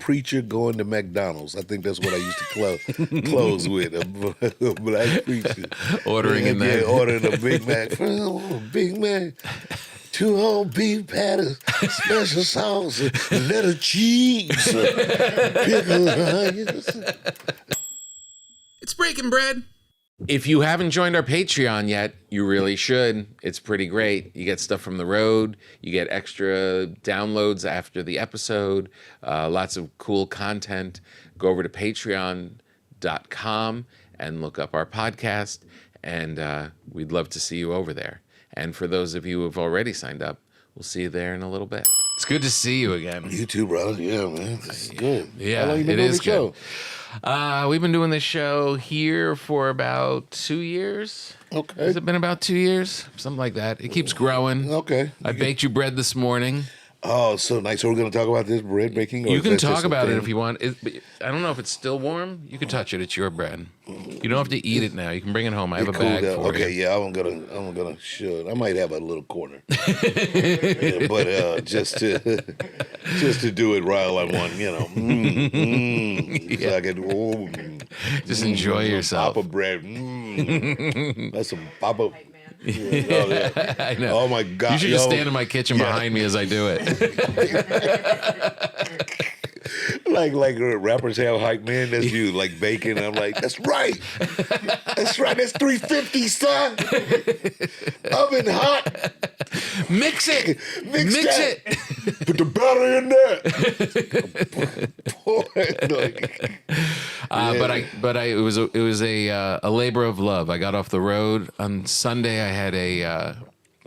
preacher going to McDonald's. I think that's what I used to close with. A black preacher Ordering in there. Ordering a Big Mac. Big Mac. 2 whole beef patties, special sauce, little cheese, pickle onions. It's Breaking Bread. If you haven't joined our Patreon yet, you really should. It's pretty great. You get stuff from the road. You get extra downloads after the episode. Lots of cool content. Go over to patreon.com and look up our podcast. And we'd love to see you over there. And for those of you who have already signed up, we'll see you there in a little bit. It's good to see you again. You too, brother. Yeah, man. This is good. Yeah, how long you been it doing is the show? Good. We've been doing this show here for about 2 years. Okay. Has it been about 2 years? Something like that. It keeps growing. Okay. I baked you bread this morning. Oh, so nice. So we're going to talk about this bread baking? You can talk about it if you want. I don't know if it's still warm. You can touch it. It's your bread. You don't have to eat it now. You can bring it home. I have a bag for okay, you. yeah, I'm gonna should. I might have a little corner, yeah, but just to do it while I'm on, so I can Just enjoy yourself. Papa bread. That's some Papa. Yeah. I know. Oh my God! You should just stand in my kitchen behind me as I do it. like rappers have hype man. That's you, like bacon. I'm like, that's right. That's right. That's 350, son. Oven hot. Mix it. Mix it. Put the butter in there. It was a labor of love. I got off the road on Sunday. I had a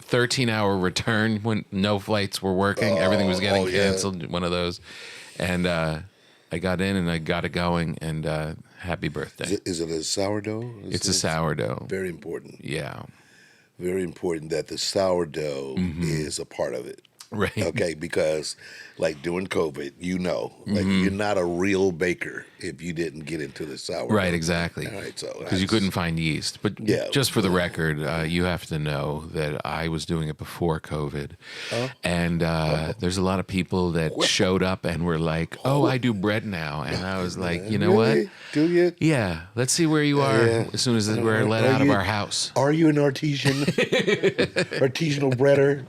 13-hour return when no flights were working. Everything was getting canceled. One of those, and I got in and I got it going. And happy birthday! Is it a sourdough? It's a sourdough. Very important. Yeah. Very important that the sourdough is a part of it. Right. Okay, because like during COVID, you're not a real baker if you didn't get into the sourdough. Right, exactly. All right, so because you couldn't find yeast. But just for the record, you have to know that I was doing it before COVID, and there's a lot of people that showed up and were like, "Oh, I do bread now," and I was like, "You know what? Do you? Yeah, let's see where you are as soon as we're let out of our house." Are you an artisanal breader?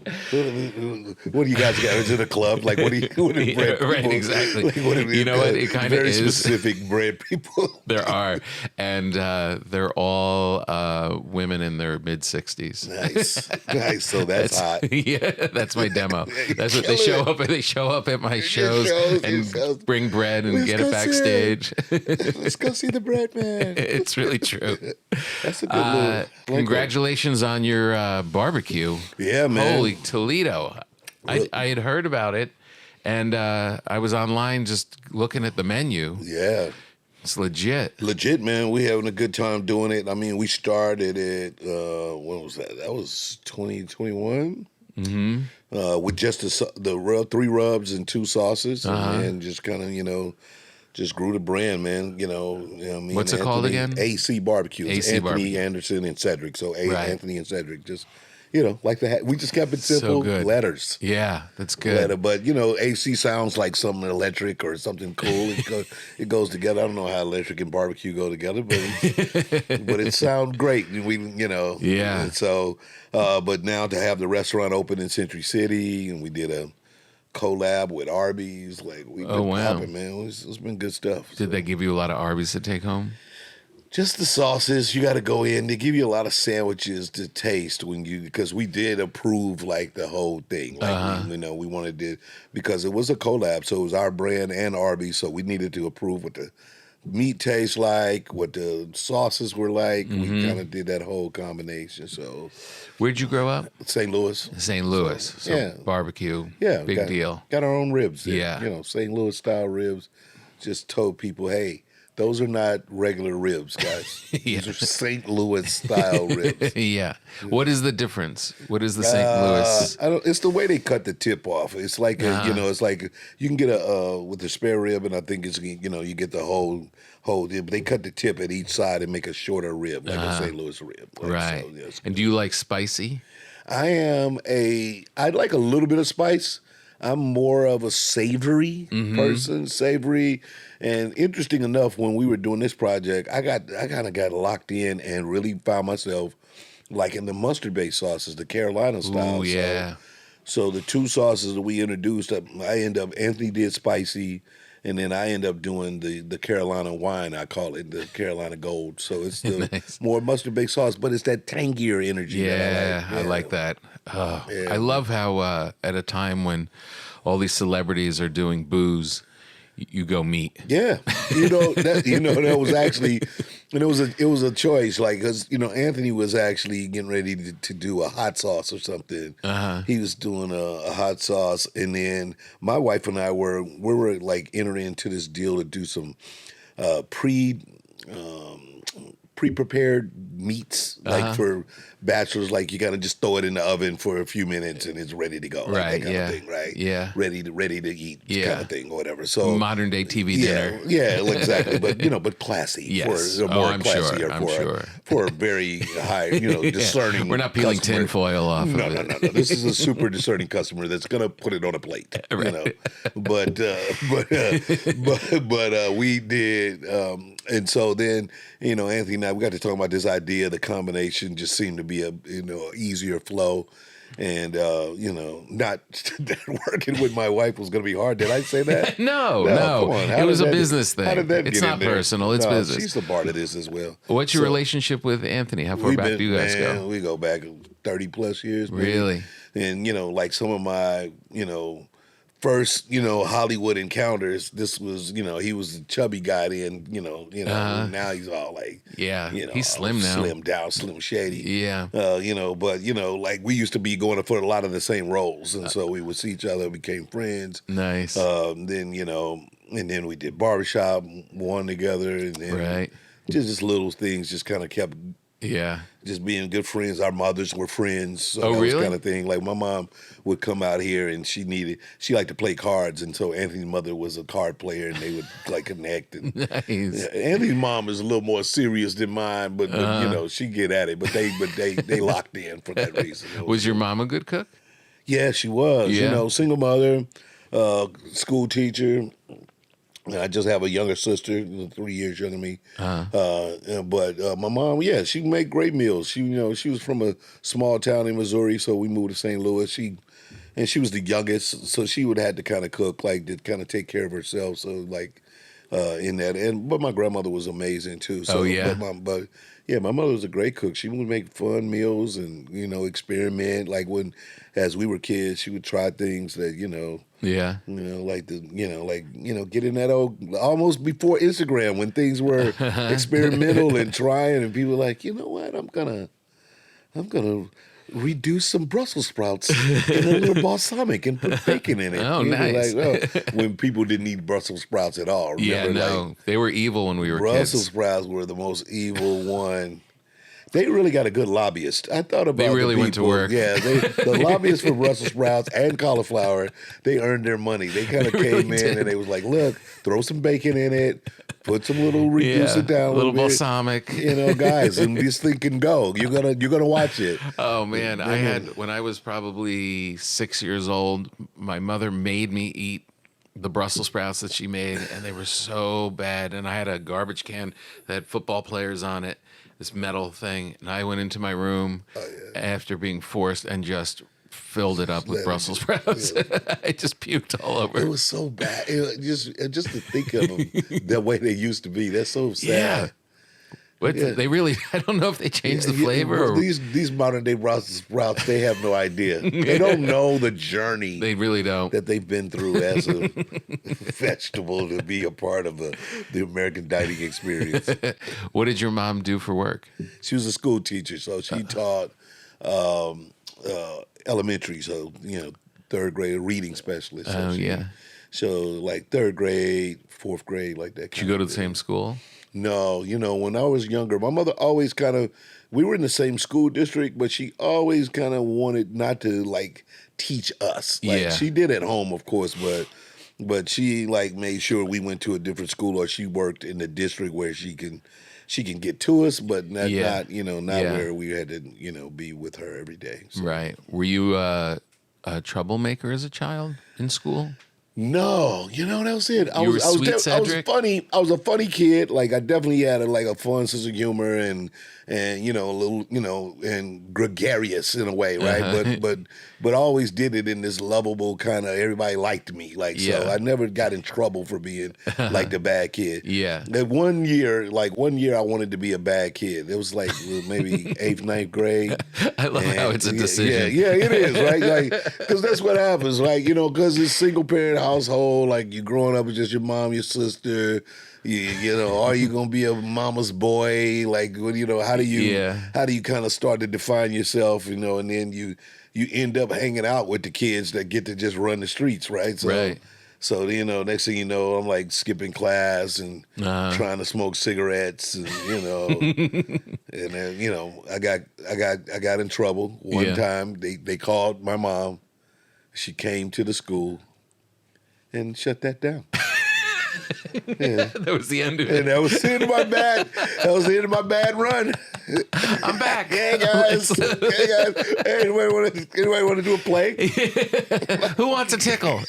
What do you guys got? Is it a club? Like what do bread right, people? exactly. Like, what you know what? It kind of is. Very specific bread people. There are, and they're all women in their mid-60s. Nice. So that's hot. Yeah, that's my demo. That's what they show up. They show up at my shows and bring bread and get it backstage. Let's go see the bread man. It's really true. That's a good move. Congratulations on your barbecue. Yeah, man. Holy Toledo. I had heard about it, and I was online just looking at the menu. Yeah. It's legit. Legit, man. We having a good time doing it. I mean, we started it, when was that? That was 2021? Mm-hmm. With just the 3 rubs and 2 sauces, and just kind of, just grew the brand, man. I mean, what's it called again? AC Barbecue. AC Anthony Barbecue. Anderson and Cedric. So Anthony and Cedric just... like we just kept it simple. So good. Letters. Yeah, that's good. But AC sounds like something electric or something cool. It goes together. I don't know how electric and barbecue go together, but it sounds great. Yeah. And so, but now to have the restaurant open in Century City, and we did a collab with Arby's. Like we've been popping, man. It's been good stuff. Did they give you a lot of Arby's to take home? Just the sauces. You got to go in. They give you a lot of sandwiches to taste because we did approve like the whole thing. Like we wanted to, because it was a collab, so it was our brand and Arby, so we needed to approve what the meat tastes like, what the sauces were like. We kind of did that whole combination. So, where'd you grow up? St. Louis. St. Louis. So barbecue. Yeah, big deal. Got our own ribs. There. Yeah, St. Louis style ribs. Just told people, hey. Those are not regular ribs, guys. These are St. Louis style ribs. Yeah. What is the difference? What is the St. Louis? It's the way they cut the tip off. It's like it's like you can get a with the spare rib, and I think it's you get the whole. But they cut the tip at each side and make a shorter rib, like a St. Louis rib. Right. So, and do you like spicy? I like a little bit of spice. I'm more of a savory person, savory. And interesting enough, when we were doing this project, I kind of got locked in and really found myself like in the mustard-based sauces, the Carolina style. Ooh, yeah. So the two sauces that we introduced, Anthony did spicy, and then I end up doing the Carolina wine. I call it the Carolina Gold. So it's the Nice. more mustard-based sauce, but it's that tangier energy that I like. I like that. Oh, Yeah. I love how at a time when all these celebrities are doing booze, you go meat. Yeah, that was actually, and it was a choice, like because Anthony was actually getting ready to do a hot sauce or something. He was doing a hot sauce, and then my wife and I were like entering into this deal to do some pre-prepared meats, like for bachelors, like you gotta just throw it in the oven for a few minutes and it's ready to go, like Right, that kind yeah. of thing, right? Yeah. ready to eat, Yeah. kind of thing, or whatever. So Modern day TV dinner. yeah, exactly. But but classy, Yes. for a more I'm classy, sure. or I'm sure. for a very high, discerning. We're not peeling customer. tinfoil off No, of no, it. no, no. This is a super discerning customer that's gonna put it on a plate, But we did, and so then Anthony and I, we got to talk about this idea. The combination just seemed to be a easier flow. And not that working with my wife was going to be hard. Did I say that? No. Come on. It was a business thing. How did that It's get not in there? personal. It's No, business. She's a part of this as well. What's your relationship with Anthony? How far back do you guys go? We go back 30 plus years. Maybe. Really? And like some of my first Hollywood encounters. This was he was the chubby guy then. Now he's all like he's slim now. Slim down, slim shady. Yeah. But like we used to be going for a lot of the same roles, and so we would see each other, became friends. Nice. Then and then we did barbershop one together, and then just little things just kind of kept just being good friends. Our mothers were friends, so that was kind of thing. Like my mom would come out here, and she liked to play cards, and so Anthony's mother was a card player, and they would like connect. And Nice. Anthony's mom is a little more serious than mine, but she get at it. But they locked in for that reason. Was your mom a good cook? Yeah, she was. Yeah. Single mother, school teacher. I just have a younger sister, 3 years younger than me. But my mom, she made great meals. She was from a small town in Missouri, so we moved to St. Louis. She was the youngest, so she would have to kind of cook, like to kind of take care of herself. So like in that, but my grandmother was amazing too. So, my mother was a great cook. She would make fun meals and experiment. Like as we were kids, she would try things that get in that old, almost before Instagram, when things were experimental and trying, and people were like, you know what, I'm gonna reduce some Brussels sprouts in a little balsamic and put bacon in it. Oh, nice. When people didn't eat Brussels sprouts at all. Remember, they were evil when we were Brussels kids. sprouts were the most evil one. They really got a good lobbyist. I thought about They really the went to people. work. Yeah, the lobbyists for Brussels sprouts and cauliflower, they earned their money. They kind of came in and they was like, look, throw some bacon in it, put some little, reduce it down a little bit. Balsamic. Guys, and this thing can go. You're gonna watch it. Oh man, when I was probably 6 years old, my mother made me eat the Brussels sprouts that she made, and they were so bad. And I had a garbage can that had football players on it, this metal thing, and I went into my room after being forced and just filled it up with Brussels sprouts. I just puked all over. It was so bad. Just to think of them the way they used to be. That's so sad. Yeah. But they really, I don't know if they changed the flavor. Or... These modern day Brussels sprouts, they have no idea. They don't know the journey. They really don't. That they've been through as a vegetable to be a part of the American dining experience. What did your mom do for work? She was a school teacher, so she taught elementary, so third grade reading specialist. So so like third grade, fourth grade, like that. Did you go to the same school? No, when I was younger, my mother always we were in the same school district, but she always kind of wanted not to like teach us. Like she did at home, of course, but she like made sure we went to a different school, or she worked in the district where she can get to us, but not where we had to be with her every day. So. Right. Were you a a troublemaker as a child in school? No, that was it. You were sweet, Cedric? funny. I was a funny kid. Like I definitely had a fun sense of humor and a little and gregarious in a way, right? But I always did it in this lovable kind of everybody liked me, so I never got in trouble for being like the bad kid. Yeah. That one year I wanted to be a bad kid. It was like maybe 8th, 9th grade. I love how it's a decision. Yeah, it is, right? Because that's what happens, because it's single parent household, like you growing up with just your mom, your sister. Are you gonna be a mama's boy? Like, how do you kind of start to define yourself? And then you end up hanging out with the kids that get to just run the streets, right? So next thing you know, I'm like skipping class and trying to smoke cigarettes, and and then I got in trouble one time. They called my mom. She came to the school and shut that down. Yeah. That was the end of it. And that was the end of my bad. That was the end of my bad run. I'm back. Hey guys. Hey, anybody want to do a play? Who wants a tickle?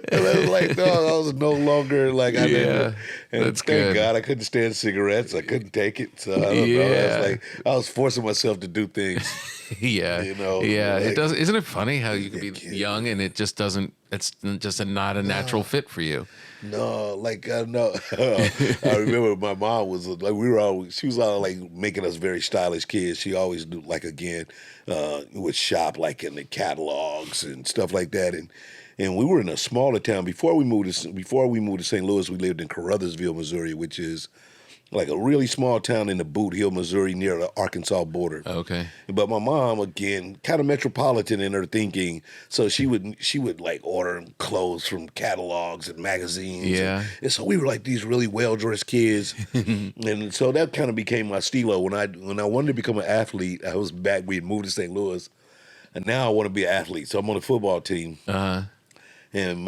And I was like, no, I was no longer like I didn't. And that's thank good. God I couldn't stand cigarettes. I couldn't take it. So I don't know. I was like, I was forcing myself to do things. Yeah. It does. Isn't it funny how you can be young and it just doesn't? It's just not a natural fit for you. No, no. I remember my mom was like, she was all like making us very stylish kids. She always do would shop like in the catalogs and stuff like that. And we were in a smaller town before we moved to St. Louis. We lived in Caruthersville, Missouri, which is like a really small town in the Boot Hill, Missouri, near the Arkansas border. Okay. But my mom, again, kind of metropolitan in her thinking, so she would like order clothes from catalogs and magazines. Yeah. And so we were like these really well-dressed kids. And so that kind of became my stilo. When I wanted to become an athlete, I was back, we had moved to St. Louis, and now I want to be an athlete. So I'm on the football team. Uh-huh. And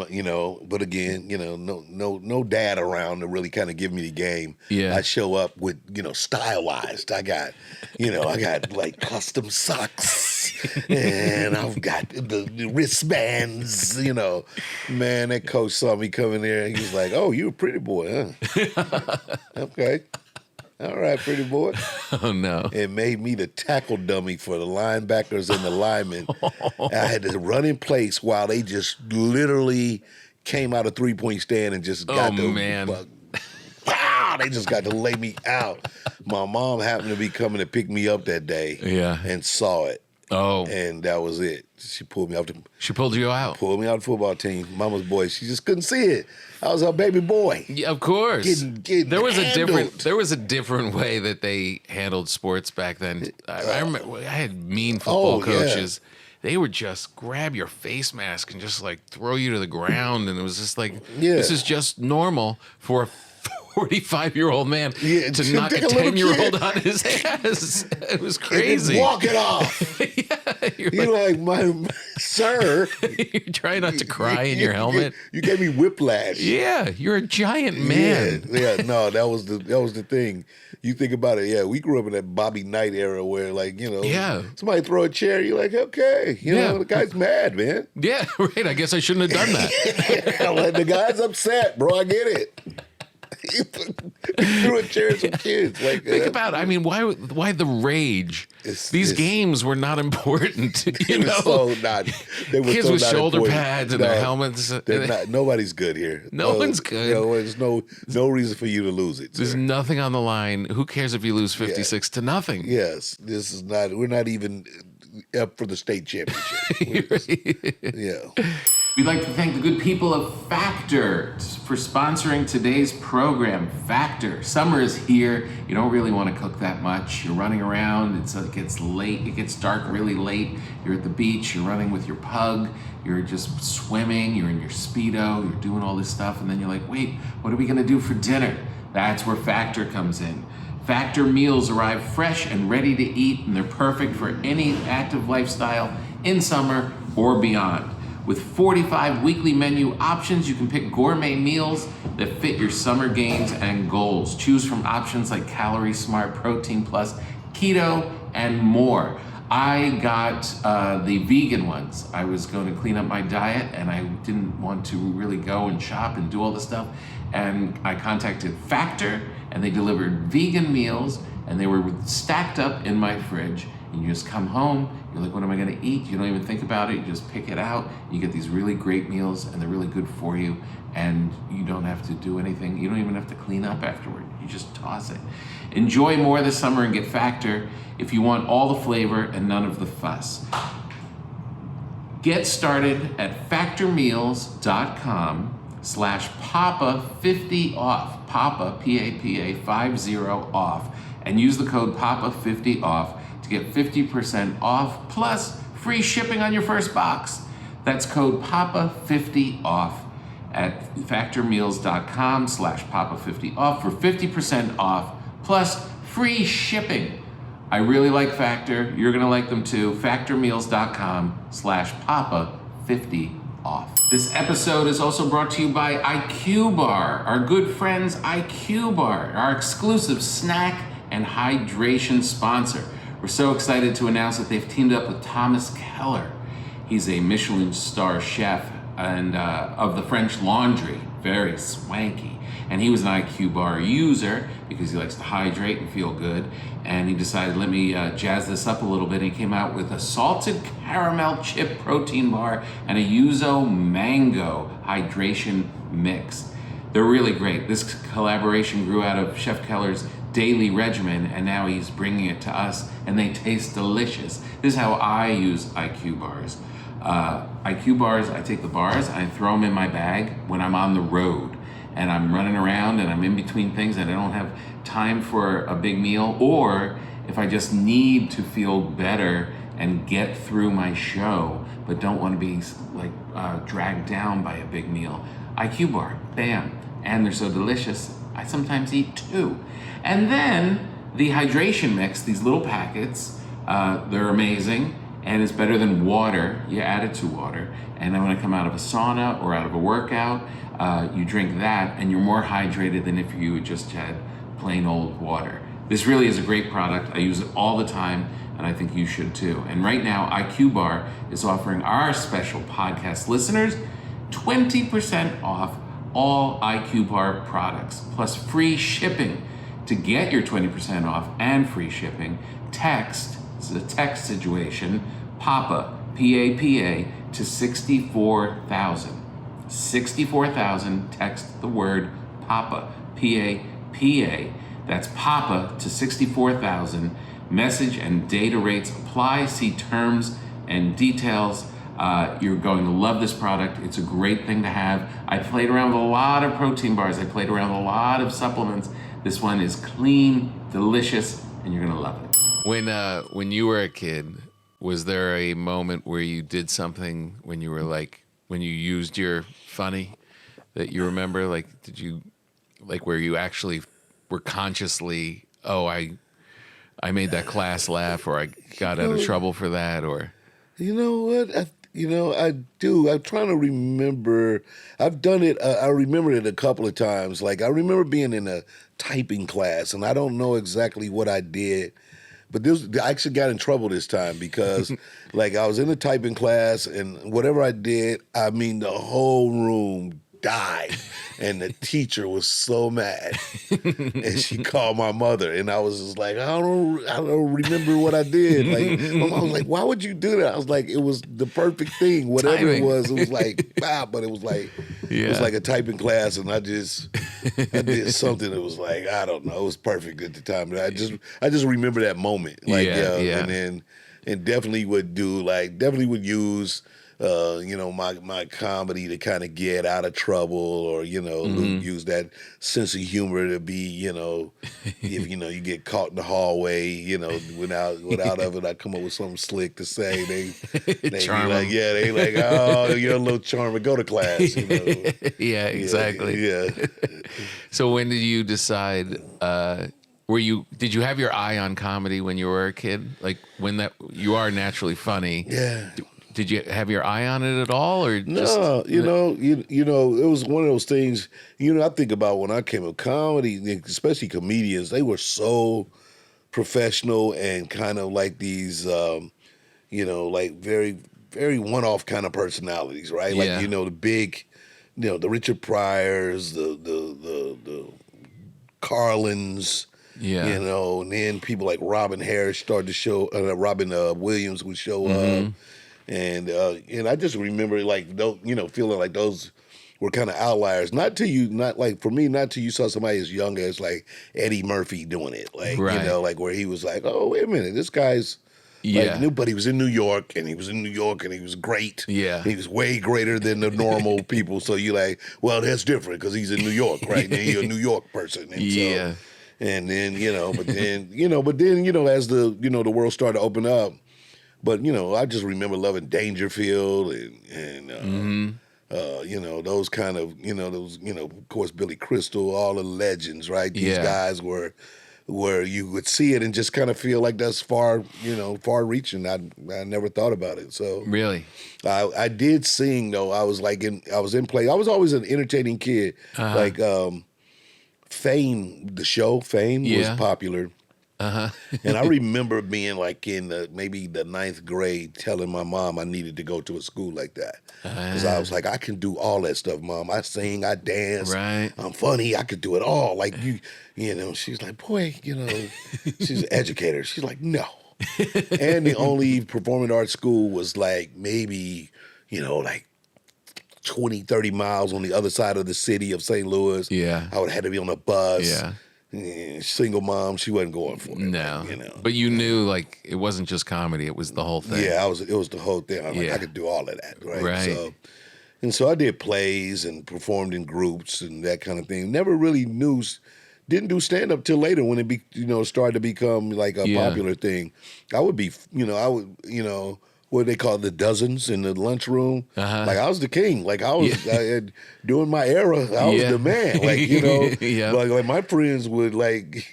but again, no dad around to really kind of give me the game. Yeah. I show up with stylized. I got like custom socks, and I've got the wristbands. Man, that coach saw me coming there, and he was like, "Oh, you're a pretty boy, huh?" Okay. All right, pretty boy. Oh, no. It made me the tackle dummy for the linebackers and the linemen. I had to run in place while they just literally came out of three-point stand and just got they just got to lay me out. My mom happened to be coming to pick me up that day and saw it. Oh. And that was it. She pulled me out. She pulled you out? Pulled me out of the football team. Mama's boy. She just couldn't see it. I was her baby boy. Yeah, of course. Getting there was handled. There was a different way that they handled sports back then. I remember I had mean football coaches. Yeah. They would just grab your face mask and just like throw you to the ground, and it was just like this is just normal for a 45-year-old man to knock a 10-year-old on his ass. It was crazy. Walk it off. You're like, sir. You're trying not to cry in your helmet. You gave me whiplash. Yeah, you're a giant man. Yeah. No, that was the thing. You think about it. Yeah, we grew up in that Bobby Knight era where, like, somebody throw a chair, you're like, okay, the guy's mad, man. Yeah, right. I guess I shouldn't have done that. Like, the guy's upset, bro. I get it. He threw a chair at some kids. Like, think about it. I mean, why the rage? These games were not important. They were kids with shoulder pads and their helmets. Nobody's good here. No one's good. There's no reason for you to lose it. There's nothing on the line. Who cares if you lose 56 to nothing? Yes, this is not. We're not even up for the state championship. Yeah. We'd like to thank the good people of Factor for sponsoring today's program. Factor. Summer is here. You don't really want to cook that much. You're running around. It gets late. It gets dark really late. You're at the beach. You're running with your pug. You're just swimming. You're in your Speedo. You're doing all this stuff. And then you're like, wait, what are we going to do for dinner? That's where Factor comes in. Factor meals arrive fresh and ready to eat, and they're perfect for any active lifestyle in summer or beyond. With 45 weekly menu options, you can pick gourmet meals that fit your summer gains and goals. Choose from options like Calorie Smart, Protein Plus, Keto, and more. I got the vegan ones. I was going to clean up my diet, and I didn't want to really go and shop and do all this stuff. And I contacted Factor, and they delivered vegan meals, and they were stacked up in my fridge. And you just come home, you're like, what am I gonna eat? You don't even think about it, you just pick it out. You get these really great meals, and they're really good for you, and you don't have to do anything. You don't even have to clean up afterward. You just toss it. Enjoy more this summer and get Factor if you want all the flavor and none of the fuss. Get started at factormeals.com/Papa50off. Papa, P-A-P-A 50 off. And use the code Papa50off to get 50% off plus free shipping on your first box. That's code Papa50off at factormeals.com/Papa50off for 50% off plus free shipping. I really like Factor. You're gonna like them too. Factormeals.com/Papa50off. This episode is also brought to you by IQBAR, our good friends IQBAR, our exclusive snack and hydration sponsor. We're so excited to announce that they've teamed up with Thomas Keller. He's a Michelin star chef and of the French Laundry, very swanky. And he was an IQBAR user because he likes to hydrate and feel good. And he decided, let me jazz this up a little bit. And he came out with a salted caramel chip protein bar and a yuzu mango hydration mix. They're really great. This collaboration grew out of Chef Keller's daily regimen, and now he's bringing it to us, and they taste delicious. This is how I use IQ bars. IQ bars, I take the bars, I throw them in my bag when I'm on the road, and I'm running around, and I'm in between things, and I don't have time for a big meal, or if I just need to feel better and get through my show, but don't want to be like dragged down by a big meal. IQ bar, bam, and they're so delicious, I sometimes eat two. And then the hydration mix, these little packets, they're amazing, and it's better than water. You add it to water, and then when I come out of a sauna or out of a workout, you drink that, and you're more hydrated than if you just had plain old water. This really is a great product. I use it all the time, and I think you should too. And right now, IQBAR is offering our special podcast listeners 20% off all IQBAR products, plus free shipping. To get your 20% off and free shipping, text, it's a text situation, PAPA, P-A-P-A, to 64,000. 64,000, text the word PAPA, P-A-P-A. That's PAPA to 64,000. Message and data rates apply. See terms and details. You're going to love this product. It's a great thing to have. I played around with a lot of protein bars. I played around with a lot of supplements. This one is clean, delicious, and you're gonna love it. When you were a kid, was there a moment where you did something when you used your funny that you remember? Like, did you, like, where you actually were consciously, oh, I made that class laugh, or I got out of trouble for that, or? You know what? I do. I'm trying to remember. I've done it. I remember it a couple of times. Like, I remember being in a typing class, and I don't know exactly what I did, but I actually got in trouble this time because, like, I was in a typing class, and whatever I did, I mean, the whole room died, and the teacher was so mad, and she called my mother, and I was just like, I don't remember what I did. Like, my mom was like, why would you do that? I was like, it was the perfect thing, whatever Timing. it was like, wow, but it was like, It was like a typing class, and I did something that was like, I don't know, it was perfect at the time. But I just remember that moment, like, and definitely would use. My comedy to kind of get out of trouble, or use that sense of humor to be, if you get caught in the hallway, without of it, I come up with something slick to say. They be like, they like, oh, you're a little charmer, go to class. Yeah, exactly. Yeah. So when did you decide? Did you have your eye on comedy when you were a kid? Like, when you are naturally funny. Yeah. Did you have your eye on it at all, or just? No, it was one of those things. I think about when I came up comedy, especially comedians. They were so professional and kind of like these like very, very one-off kind of personalities, right? Like, the big, the Richard Pryors, the Carlins, and then people like Robin Harris started to show, Robin Williams would show up. And I just remember like those, feeling like those were kind of outliers. Not till you saw somebody as young as like Eddie Murphy doing it, like like where he was like, oh wait a minute, this guy's like new, but he was in New York and he was great. Yeah, and he was way greater than the normal people. So you like, well, that's different because he's in New York, right? And you're a New York person, and so, and then but then as the the world started to open up. But I just remember loving Dangerfield and those kind of of course Billy Crystal, all the legends, right? These guys were where you would see it and just kind of feel like that's far reaching. I never thought about it. So really, I did sing though. I was in play. I was always an entertaining kid. Like Fame, the show Fame was popular. And I remember being like in maybe the 9th grade telling my mom I needed to go to a school like that. Because I was like, I can do all that stuff, Mom. I sing, I dance, I'm funny, I could do it all. Like she's like, boy, she's an educator. She's like, no. And the only performing arts school was like maybe, like 20, 30 miles on the other side of the city of St. Louis. Yeah. I would have had to be on a bus. Yeah. Single mom, she wasn't going for it. No, but you knew like it wasn't just comedy; it was the whole thing. Yeah, it was the whole thing. I'm like, I could do all of that, right? So I did plays and performed in groups and that kind of thing. Never really didn't do stand up till later when it started to become like a popular thing. I would be, what they call the dozens in the lunchroom. Like I was the king. Like I was during my era, I was the man. Like like my friends would like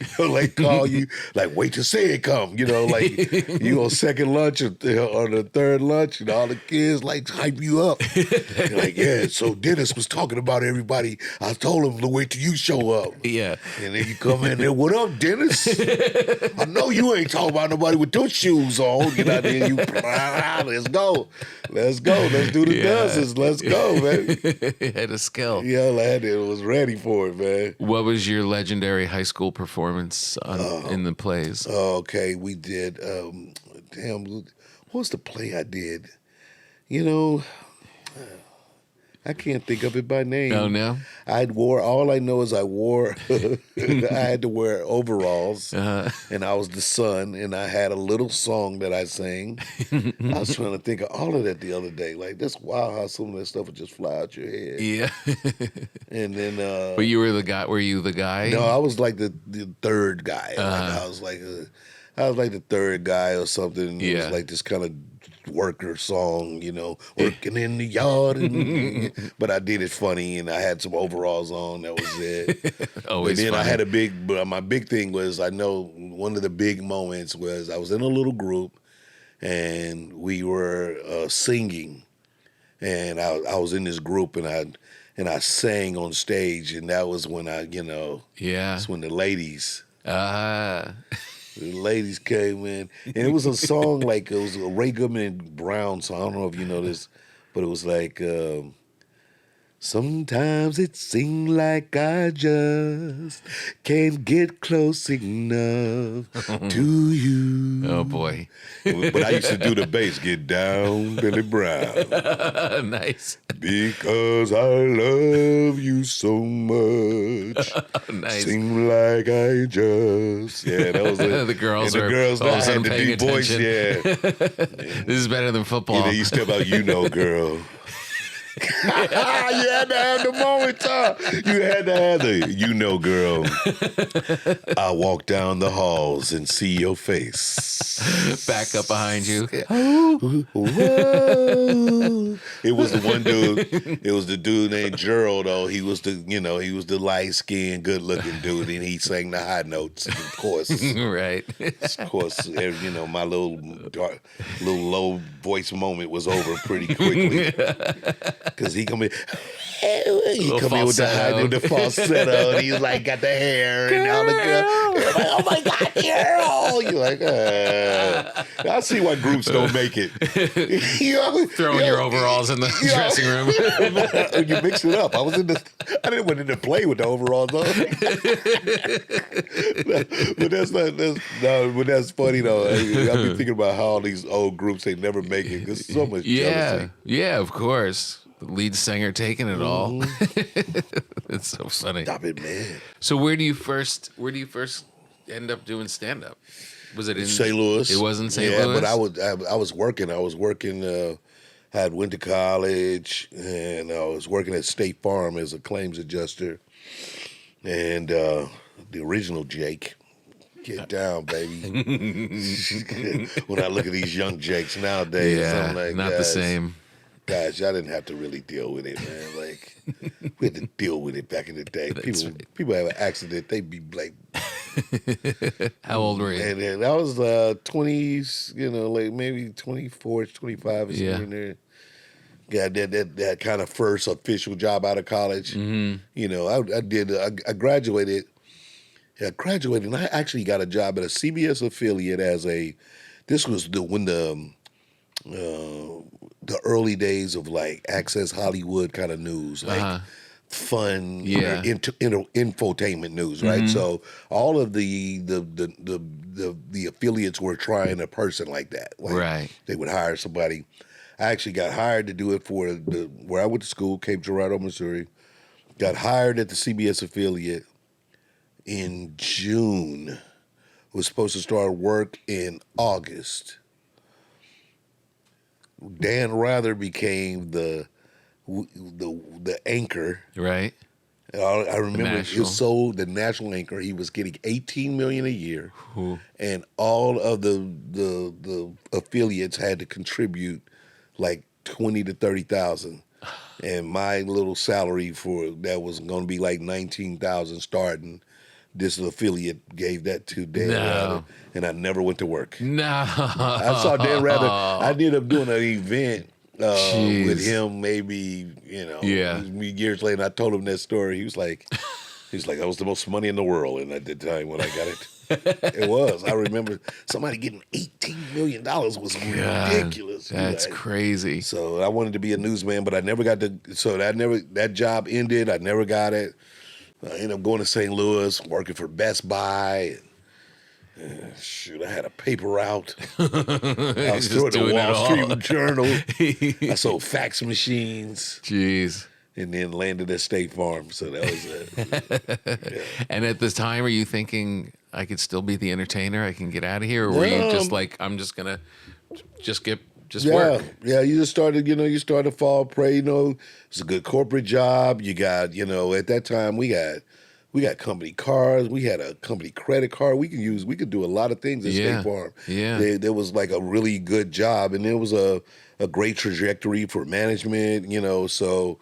call you like wait till say it come. Like you on second lunch or the third lunch, and all the kids like hype you up. Like so Dennis was talking about everybody. I told him to wait till you show up. Yeah, and then you come in there. What up, Dennis? I know you ain't talking about nobody with those shoes on. Then you. Let's go. Let's do the dances. Let's go, man. Had a skill. Yeah, lad, it was ready for it, man. What was your legendary high school performance in the plays? Okay, we did. What was the play I did? I can't think of it by name. Oh, no? All I know is I had to wear overalls, and I was the son, and I had a little song that I sang. I was trying to think of all of that the other day. Like, that's wild how some of that stuff would just fly out your head. Yeah. And then... but you were the guy, were you the guy? No, I was like the third guy. I was like the third guy or something. It was like this kind of worker song, working in the yard. But I did it funny, and I had some overalls on. That was it. Always But then funny. my big thing was, I know one of the big moments was I was in a little group, and we were singing, and I was in this group, and I sang on stage, and that was when that's when the ladies. The ladies came in, and it was a song like it was a Ray Goodman and Brown song. I don't know if you know this, but it was like, sometimes it seems like I just can't get close enough to you. Oh, boy. But I used to do the bass, get down, Billy Brown. Nice. Because I love you so much. Nice. Seem like I just... Yeah, that was it. The girls and are the girls all of a had sudden the paying deep voice, attention. This is better than football. You step out, girl. You had to have the moment, You had to have the, girl. I walk down the halls and see your face. Back up behind you. Whoa. It was the one dude. It was the dude named Gerald, though. He was the light-skinned, good-looking dude, and he sang the high notes, of course. Right. Of course, my little low voice moment was over pretty quickly. because he come in. He come in with the falsetto, and he's like got the hair and all the girl. Like, oh my God, girl! You're like, I see why groups don't make it. Throwing your overalls in the dressing room. You mix it up. I didn't want to play with the overalls though. But that's funny though. I've been thinking about how all these old groups they never make it. There's so much jealousy. Yeah, of course. The lead singer taking it all. It's so funny. Stop it, man. So where do you first end up doing stand up? Was it in St. Louis? It was in St. Louis. Yeah, but I was working. Had went to college, and I was working at State Farm as a claims adjuster. And the original Jake, get down, baby. When I look at these young Jakes nowadays, I'm like, not the same. Guys, y'all didn't have to really deal with it, man. Like, we had to deal with it back in the day. People have an accident, they'd be like... How old were you? And I was 20s, like maybe 24, 25 or something in there. Yeah, that kind of first official job out of college. Mm-hmm. I graduated. I graduated, and I actually got a job at a CBS affiliate this was when the early days of like Access Hollywood kind of news, like fun, infotainment news, right? Mm-hmm. So all of the affiliates were trying a person like that. Like, right. They would hire somebody. I actually got hired to do it for where I went to school, Cape Girardeau, Missouri. Got hired at the CBS affiliate in June. Was supposed to start work in August. Dan Rather became the anchor. Right. I remember it was sold the national anchor. He was getting $18 million a year, and all of the affiliates had to contribute like $20,000 to $30,000, and my little salary for that was going to be like $19,000 starting. This affiliate gave that to Dan Rather, and I never went to work. No. I saw Dan Rather. I ended up doing an event with him maybe, years later. And I told him that story. He was like, that was the most money in the world. And at the time when I got it, it was. I remember somebody getting $18 million was ridiculous. That's crazy. So I wanted to be a newsman, but I never got to. So that job ended. I never got it. I ended up going to St. Louis, working for Best Buy. I had a paper route. I was doing the Wall Street Journal. I sold fax machines. Jeez. And then landed at State Farm. So that was it. Yeah. And at this time, are you tithinking I could still be the entertainer? I can get out of here? Or were you just like, I'm just going to work? Yeah, you just started, you started to fall prey, It's a good corporate job. You got, at that time we got company cars. We had a company credit card we could do a lot of things at State Farm. Yeah. There was like a really good job, and there was a great trajectory for management, so...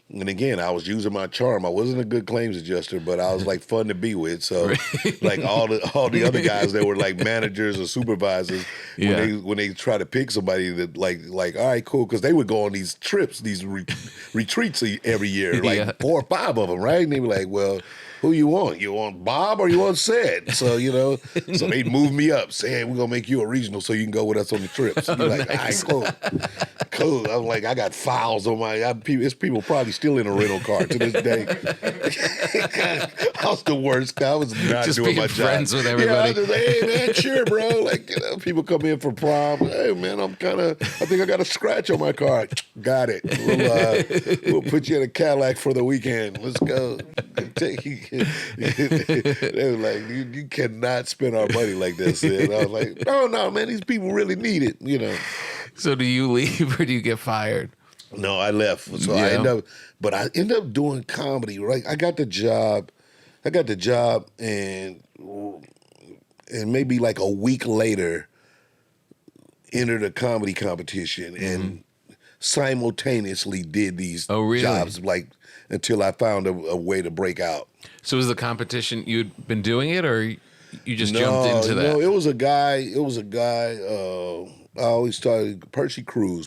And again, I was using my charm. I wasn't a good claims adjuster, but I was like fun to be with. So, like all the other guys that were like managers or supervisors, when they try to pick somebody that like all right, cool, because they would go on these trips, these retreats every year, like 4 or 5 of them, right? And they were like, well, who you want? You want Bob or you want Sid? So, so they moved me up, saying, hey, we're going to make you a regional so you can go with us on the trips. You're like, nice. All right, cool. I'm like, I got files on it's people probably still in a rental car to this day. I was the worst guy. I was not just doing my job. Just being friends with everybody. Yeah, I was just like, hey, man, sure, bro. Like, people come in for prom. Hey, man, I think I got a scratch on my car. Got it. We'll put you in a Cadillac for the weekend. Let's go. They were like, you cannot spend our money like this. And I was like, no, man, these people really need it, So do you leave or do you get fired? No, I left. So I ended up doing comedy, right? I got the job and maybe like a week later entered a comedy competition and simultaneously did these jobs like until I found a way to break out. So was the competition, you'd been doing it or you just jumped into that? No, it was a guy, I always started, Percy Cruz,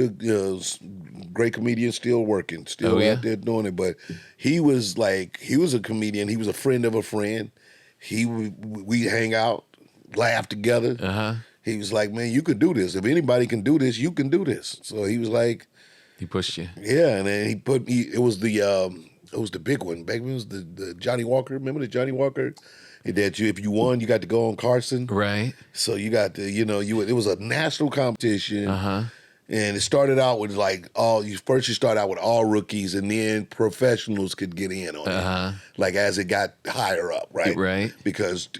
good, great comedian, still working, still out there doing it. But he was a comedian. He was a friend of a friend. We hang out, laugh together. Uh-huh. He was like, man, you could do this. If anybody can do this, you can do this. So he was like, he pushed you. Yeah, and then it was the big one. Back when it was the Johnny Walker. Remember the Johnny Walker? That if you won, you got to go on Carson. Right. So you got to, it was a national competition. Uh-huh. And it started out with you start out with all rookies, and then professionals could get in on it. Like as it got higher up, right? Right. Because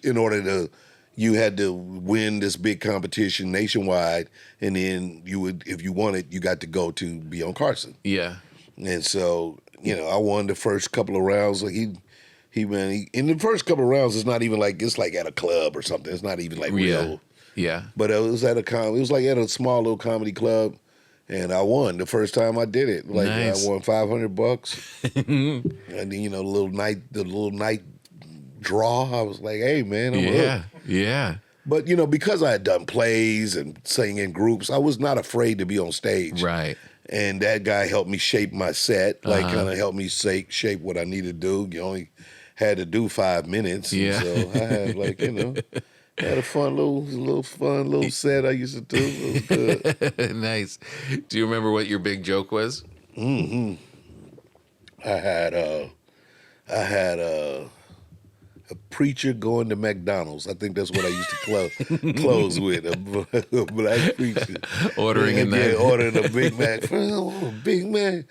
you had to win this big competition nationwide, and then if you won it, you got to go to be on Carson. Yeah. And so, I won the first couple of rounds. Like in the first couple of rounds, it's not even like it's like at a club or something. It's not even like real. Yeah. But it was at a small little comedy club, and I won the first time I did it. Like nice. I won $500, and then the little night draw. I was like, hey man, I'm hooked. Yeah. But because I had done plays and sang in groups, I was not afraid to be on stage. Right. And that guy helped me shape my set, kind of helped me shape what I needed to do. You only had to do 5 minutes. Yeah. So I had had a fun little set I used to do. It was good. Nice. Do you remember what your big joke was? Mm-hmm. I had a preacher going to McDonald's. I think that's what I used to close with. A black preacher Ordering ordering a Big Mac. Big Mac.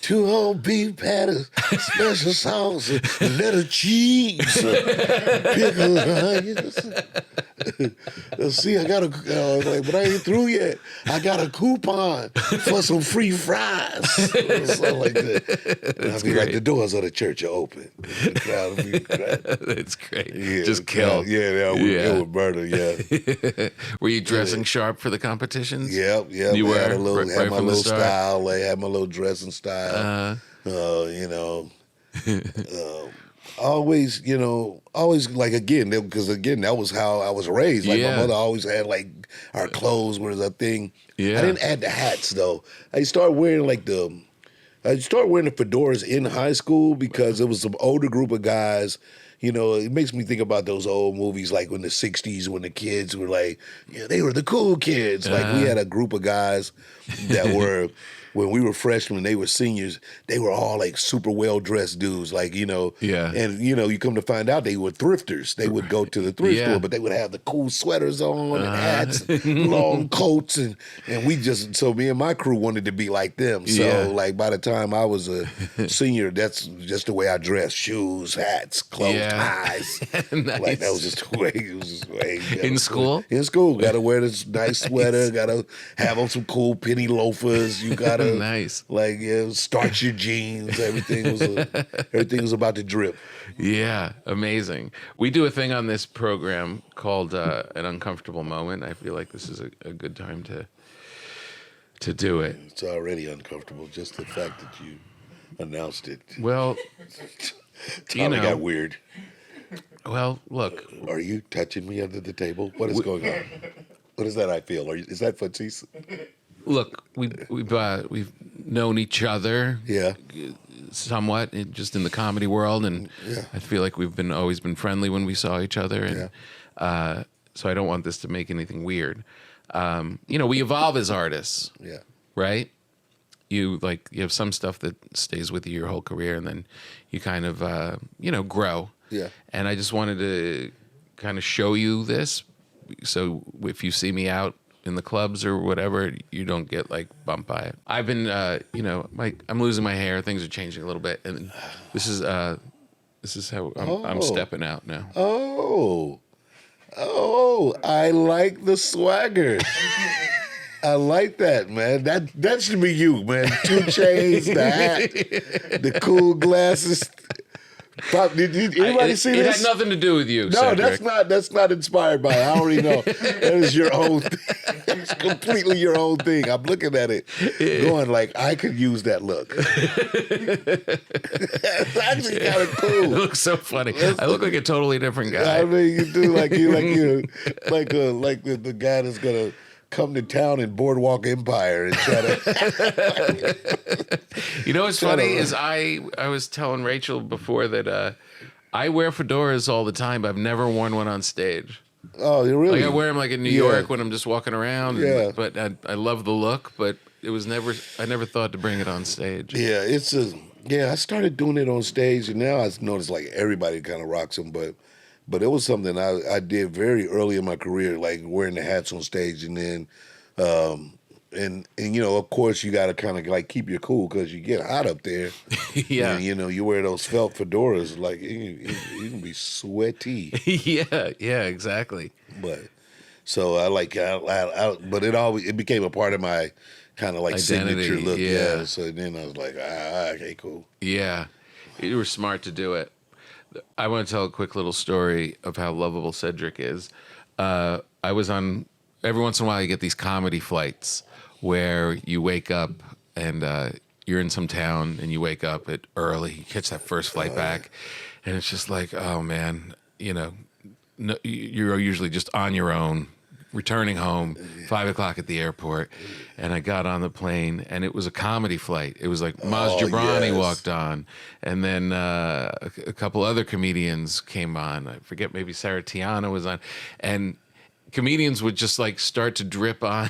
2 whole beef patties, special sauce, a little cheese, pickles, onions. See, but I ain't through yet. I got a coupon for some free fries. Something like that. And I'll be like, the doors of the church are open. The crowd will be crying. That's great. Yeah, just kill. It would murder, yeah. Were you dressing sharp for the competitions? Yep. You were? Had Right my from the little start? style. I had my little dressing style. Always like because that was how I was raised. Like my mother always had like our clothes was a thing. Yeah. I didn't add the hats though. I started wearing the fedoras in high school because it was some older group of guys. It makes me think about those old movies like in the 60s when the kids were like, they were the cool kids. Like we had a group of guys that were, when we were freshmen, they were seniors, they were all like super well-dressed dudes. Like, Yeah. And, you come to find out they were thrifters. They would go to the thrift store, but they would have the cool sweaters on and hats, and long coats. And so me and my crew wanted to be like them. So like by the time I was a senior, that's just the way I dressed. Shoes, hats, clothes, ties. Nice. Like that was just the way it was. In school? In school. Got to wear this nice sweater. Got to have on some cool penny loafers. You got to nice. Starch your jeans. Everything was about to drip. Yeah, amazing. We do a thing on this program called an uncomfortable moment. I feel like this is a good time to do it. It's already uncomfortable, just the fact that you announced it. Well, Tommy got weird. Well, look. Are you touching me under the table? What is going on? What is that I feel? Is that Fatisse? Look, we've known each other, somewhat, just in the comedy world, and I feel like we've always been friendly when we saw each other, and so I don't want this to make anything weird. We evolve as artists, right? You have some stuff that stays with you your whole career, and then you kind of grow. Yeah. And I just wanted to kind of show you this, so if you see me out in the clubs or whatever, you don't get like bumped by it. I've been, I'm losing my hair. Things are changing a little bit, and this is how I'm stepping out now. Oh, I like the swagger. I like that, man. That should be you, man. 2 chains, the hat, the cool glasses. Did anybody see this? It had nothing to do with you. No, Cedric. that's not inspired by it. I already know. That is your own thing. It's completely your own thing. I'm looking at it, going like, I could use that look. It's actually kind of cool. It looks so funny. I look like a totally different guy. I mean, you do like the guy that's gonna come to town in Boardwalk Empire and try to. You know what's funny is I was telling Rachel before that I wear fedoras all the time, but I've never worn one on stage. Oh, you really? Like I wear them like in New York when I'm just walking around. Yeah. But I love the look, but it was I never thought to bring it on stage. Yeah, I started doing it on stage, and now I notice like everybody kind of rocks them, but it was something I did very early in my career, like wearing the hats on stage, and then, and you know, of course, you got to kind of like keep your cool because you get hot up there. Yeah, and, you know, you wear those felt fedoras, like you can be sweaty. yeah, exactly. But so I like, but it became a part of my kind of like identity, signature look. Yeah. So then I was like, okay, cool. Yeah, you were smart to do it. I want to tell a quick little story of how lovable Cedric is. I was on, every once in a while you get these comedy flights where you wake up and you're in some town and you wake up at early, you catch that first flight back, and it's just like, oh man, you know, no, you're usually just on your own, returning home, 5 o'clock at the airport, and I got on the plane, and it was a comedy flight. It was like Maz Jobrani walked on, and then a couple other comedians came on. I forget, maybe Sarah Tiana was on, and comedians would just like start to drip on.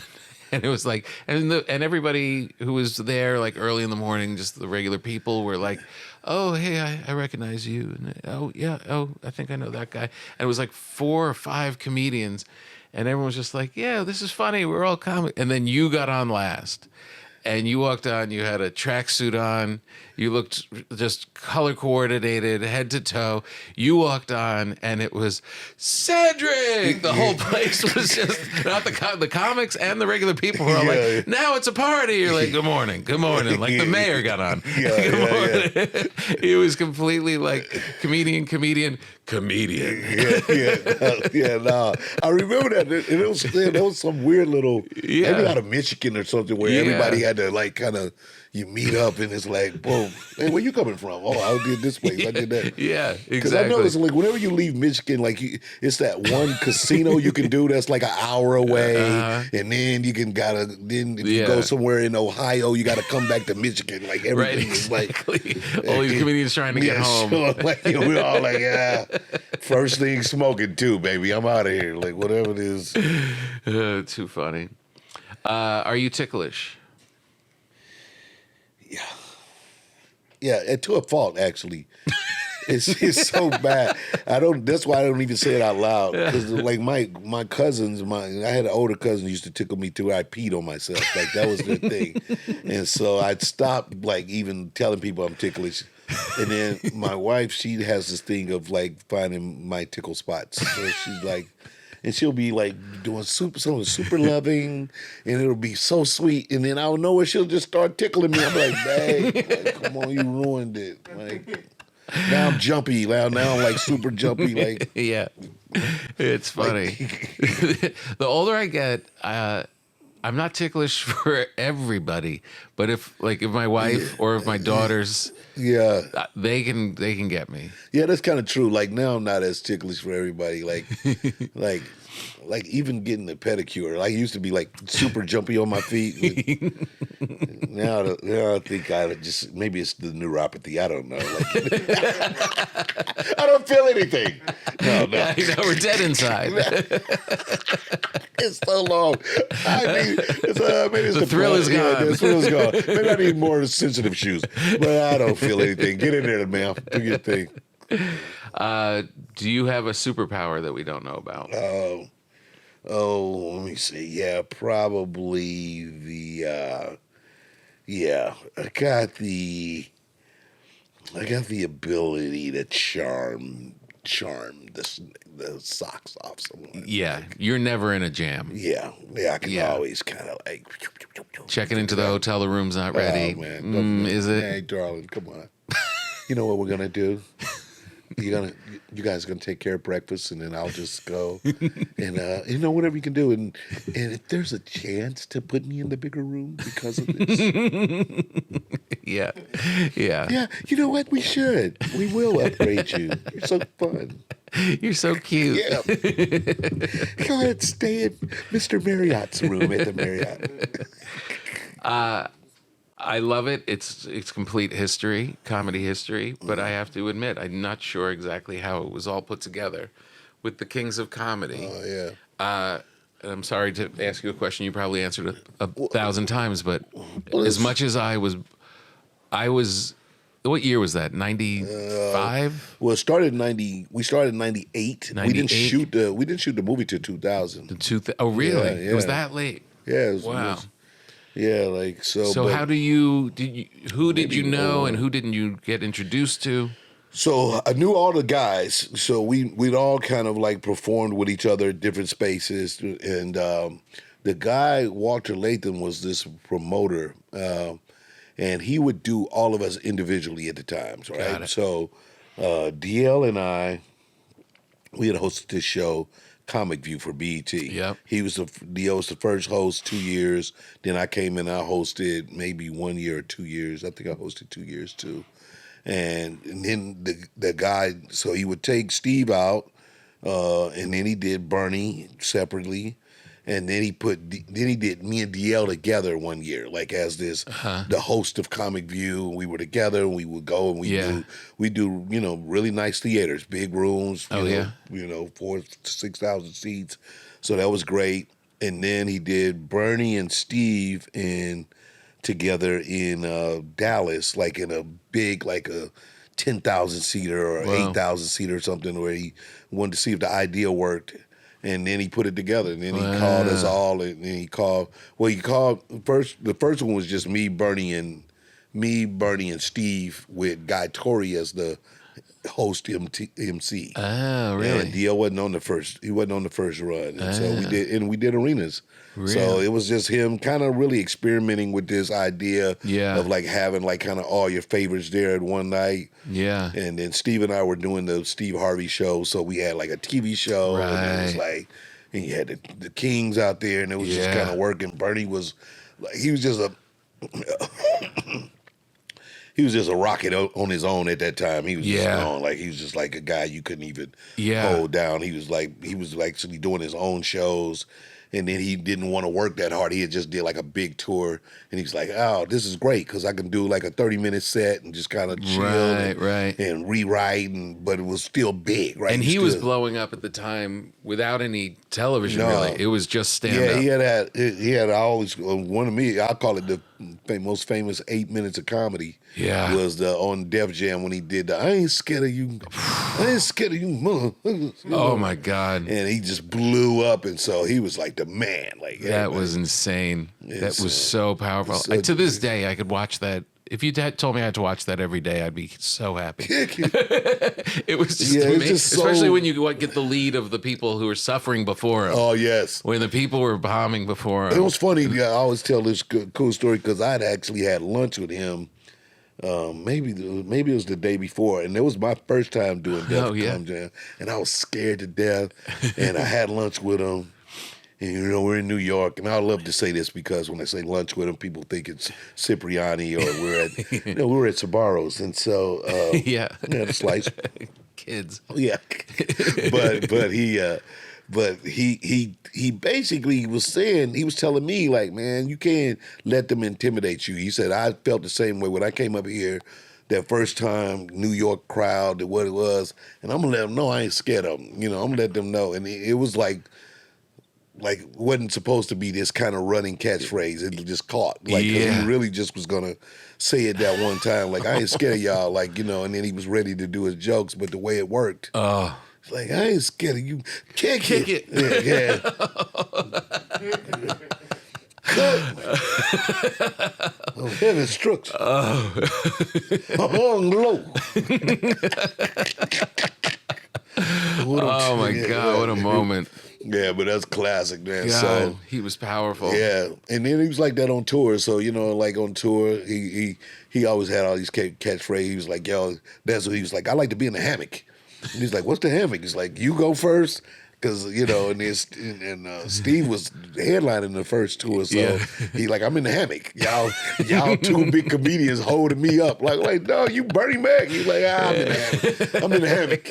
And it was like, and everybody who was there like early in the morning, just the regular people were like, oh, hey, I recognize you. And, oh, yeah, oh, I think I know that guy. And it was like 4 or 5 comedians. And everyone was just like, yeah, this is funny. We're all comic. And then you got on last. And you walked on, you had a tracksuit on. You looked just color coordinated, head to toe. You walked on, and it was Cedric. The whole place was just, not the comics and the regular people were all like, now it's a party. You're like, good morning, good morning. Like the mayor got on. Good morning. He was completely like comedian. No. I remember that. There was some weird little, maybe out of Michigan or something, where everybody had to like kind of, you meet up and it's like, boom, hey, where you coming from? Oh, I did this place, I did that. Yeah, exactly. Because I noticed like whenever you leave Michigan, like it's that one casino you can do that's like an hour away, and then you can if you go somewhere in Ohio, you gotta come back to Michigan. Like everything is like all these comedians trying to get home. Sure. Like, we're all like, first thing smoking too, baby. I'm out of here. Like whatever it is. Too funny. Are you ticklish? Yeah, and to a fault, actually. It's so bad. That's why I don't even say it out loud. Because like my cousins, I had an older cousin who used to tickle me too. I peed on myself. Like that was their thing. And so I'd stop like even telling people I'm ticklish. And then my wife, she has this thing of like finding my tickle spots. So she's like, and she'll be like doing something super loving, and it'll be so sweet. And then out of nowhere, she'll just start tickling me. I'm like, babe, like, come on, you ruined it. Like, now I'm jumpy. Now I'm like super jumpy. Like, yeah, it's funny. The older I get, I'm not ticklish for everybody, but if my wife or if my daughters, they can get me. Yeah, that's kind of true. Like now I'm not as ticklish for everybody. Like even getting a pedicure. I used to be like super jumpy on my feet. Now I think maybe it's the neuropathy. I don't know. Like, I don't feel anything. No. We're dead inside. It's so long. I mean, maybe it's the thrill is gone. Yeah, the thrill is gone. Maybe I need more sensitive shoes. But I don't feel anything. Get in there, man. Do your thing. Do you have a superpower that we don't know about? Let me see. Yeah, probably I got the ability to charm the socks off someone. Yeah, you're never in a jam. Yeah, I can always kind of like checking into the hotel. The room's not ready. Oh man, is it? Hey, darling, come on. You know what we're gonna do? You guys are gonna take care of breakfast, and then I'll just go, and whatever you can do, and if there's a chance to put me in the bigger room because of this, yeah. You know what? We will upgrade you. You're so fun. You're so cute. Yeah. Go ahead, stay in Mr. Marriott's room at the Marriott. I love it. It's complete history, comedy history. But I have to admit, I'm not sure exactly how it was all put together with the Kings of Comedy. Oh, yeah. And I'm sorry to ask you a question you probably answered a thousand times, but as much as I was, what year was that? 95? Well, it started in 90. We started in 98. 98? We didn't shoot the movie till 2000. Oh, really? Yeah. It was that late? Yeah. Wow. Like so. So how who did you know and who didn't you get introduced to? So I knew all the guys. So we'd all kind of like performed with each other at different spaces. And the guy, Walter Latham, was this promoter. And he would do all of us individually at the times, right? Got it. So DL and I, we had hosted this show, Comic View, for BET. Yep. DL was the first host 2 years. Then I came in, I hosted maybe 1 year or 2 years. I think I hosted 2 years too. And then the guy, so he would take Steve out, and then he did Bernie separately. And then he did me and DL together 1 year, like as this the host of Comic View. We were together, and we would go and we do really nice theaters, big rooms. You know, 4,000 to 6,000 seats. So that was great. And then he did Bernie and Steve together in Dallas, like in a big, like a 10,000 seater or 8,000 seater or something, where he wanted to see if the idea worked. And then he put it together. And then he called us all. And then he called first. The first one was just me, Bernie, and Steve with Guy Torrey as the host MC. Oh, really? And DL wasn't on the first. He wasn't on the first run. And so we did arenas. Really? So it was just him kind of really experimenting with this idea of like having like kind of all your favorites there at one night. Yeah. And then Steve and I were doing the Steve Harvey show. So we had like a TV show. Right. And it was like, and you had the Kings out there, and it was just kind of working. Bernie was like, he was just a rocket on his own at that time. He was just on, like he was just like a guy you couldn't even hold down. He was actually doing his own shows. And then he didn't want to work that hard. He had just did like a big tour, and he's like, "Oh, this is great because I can do like a 30-minute set and just kind of chill, and rewrite, but it was still big, right?" And he was blowing up at the time without any television. Really, it was just stand up. He had always one of me. I call it the most famous 8 minutes of comedy. Yeah, was on Def Jam when he did the "I ain't scared of you, I ain't scared of you, mother." Oh my God! And he just blew up, and so he was like the man. Like that was insane. That was so powerful. To this day, I could watch that. If you told me I had to watch that every day, I'd be so happy. It was just amazing, especially when you get the lead of the people who were suffering before him. Oh yes, when the people were bombing before him. It was funny. I always tell this cool story because I'd actually had lunch with him. Maybe it was the day before, and it was my first time doing Def Jam, and I was scared to death. And I had lunch with him. And we're in New York, and I love to say this because when I say lunch with him, people think it's Cipriani or we're at we were at Sabaro's, and so a slice. Kids, but he basically was saying, he was telling me like, man, you can't let them intimidate you. He said I felt the same way when I came up here that first time, New York crowd, what it was, and I'm gonna let them know I ain't scared of them. I'm gonna let them know, and it was like wasn't supposed to be this kind of running catchphrase. It just caught. He really just was going to say it that one time. Like, I ain't scared of y'all. And then he was ready to do his jokes, but the way it worked. It's like, I ain't scared of you. Kick it. Yeah. Oh, heavy strokes. Hung low. Oh, my God. What a moment. Yeah, but that's classic, man. God, so he was powerful. Yeah, and then he was like that on tour. So like on tour, he always had all these catchphrases. He was like, "Yo, that's what he was like. I like to be in the hammock." And he's like, "What's the hammock?" He's like, "You go first, Because Steve was headlining the first tour, so he like, I'm in the hammock. Y'all two big comedians holding me up. Like no, you Bernie Mac. He's like, I'm in the hammock. I'm in the hammock.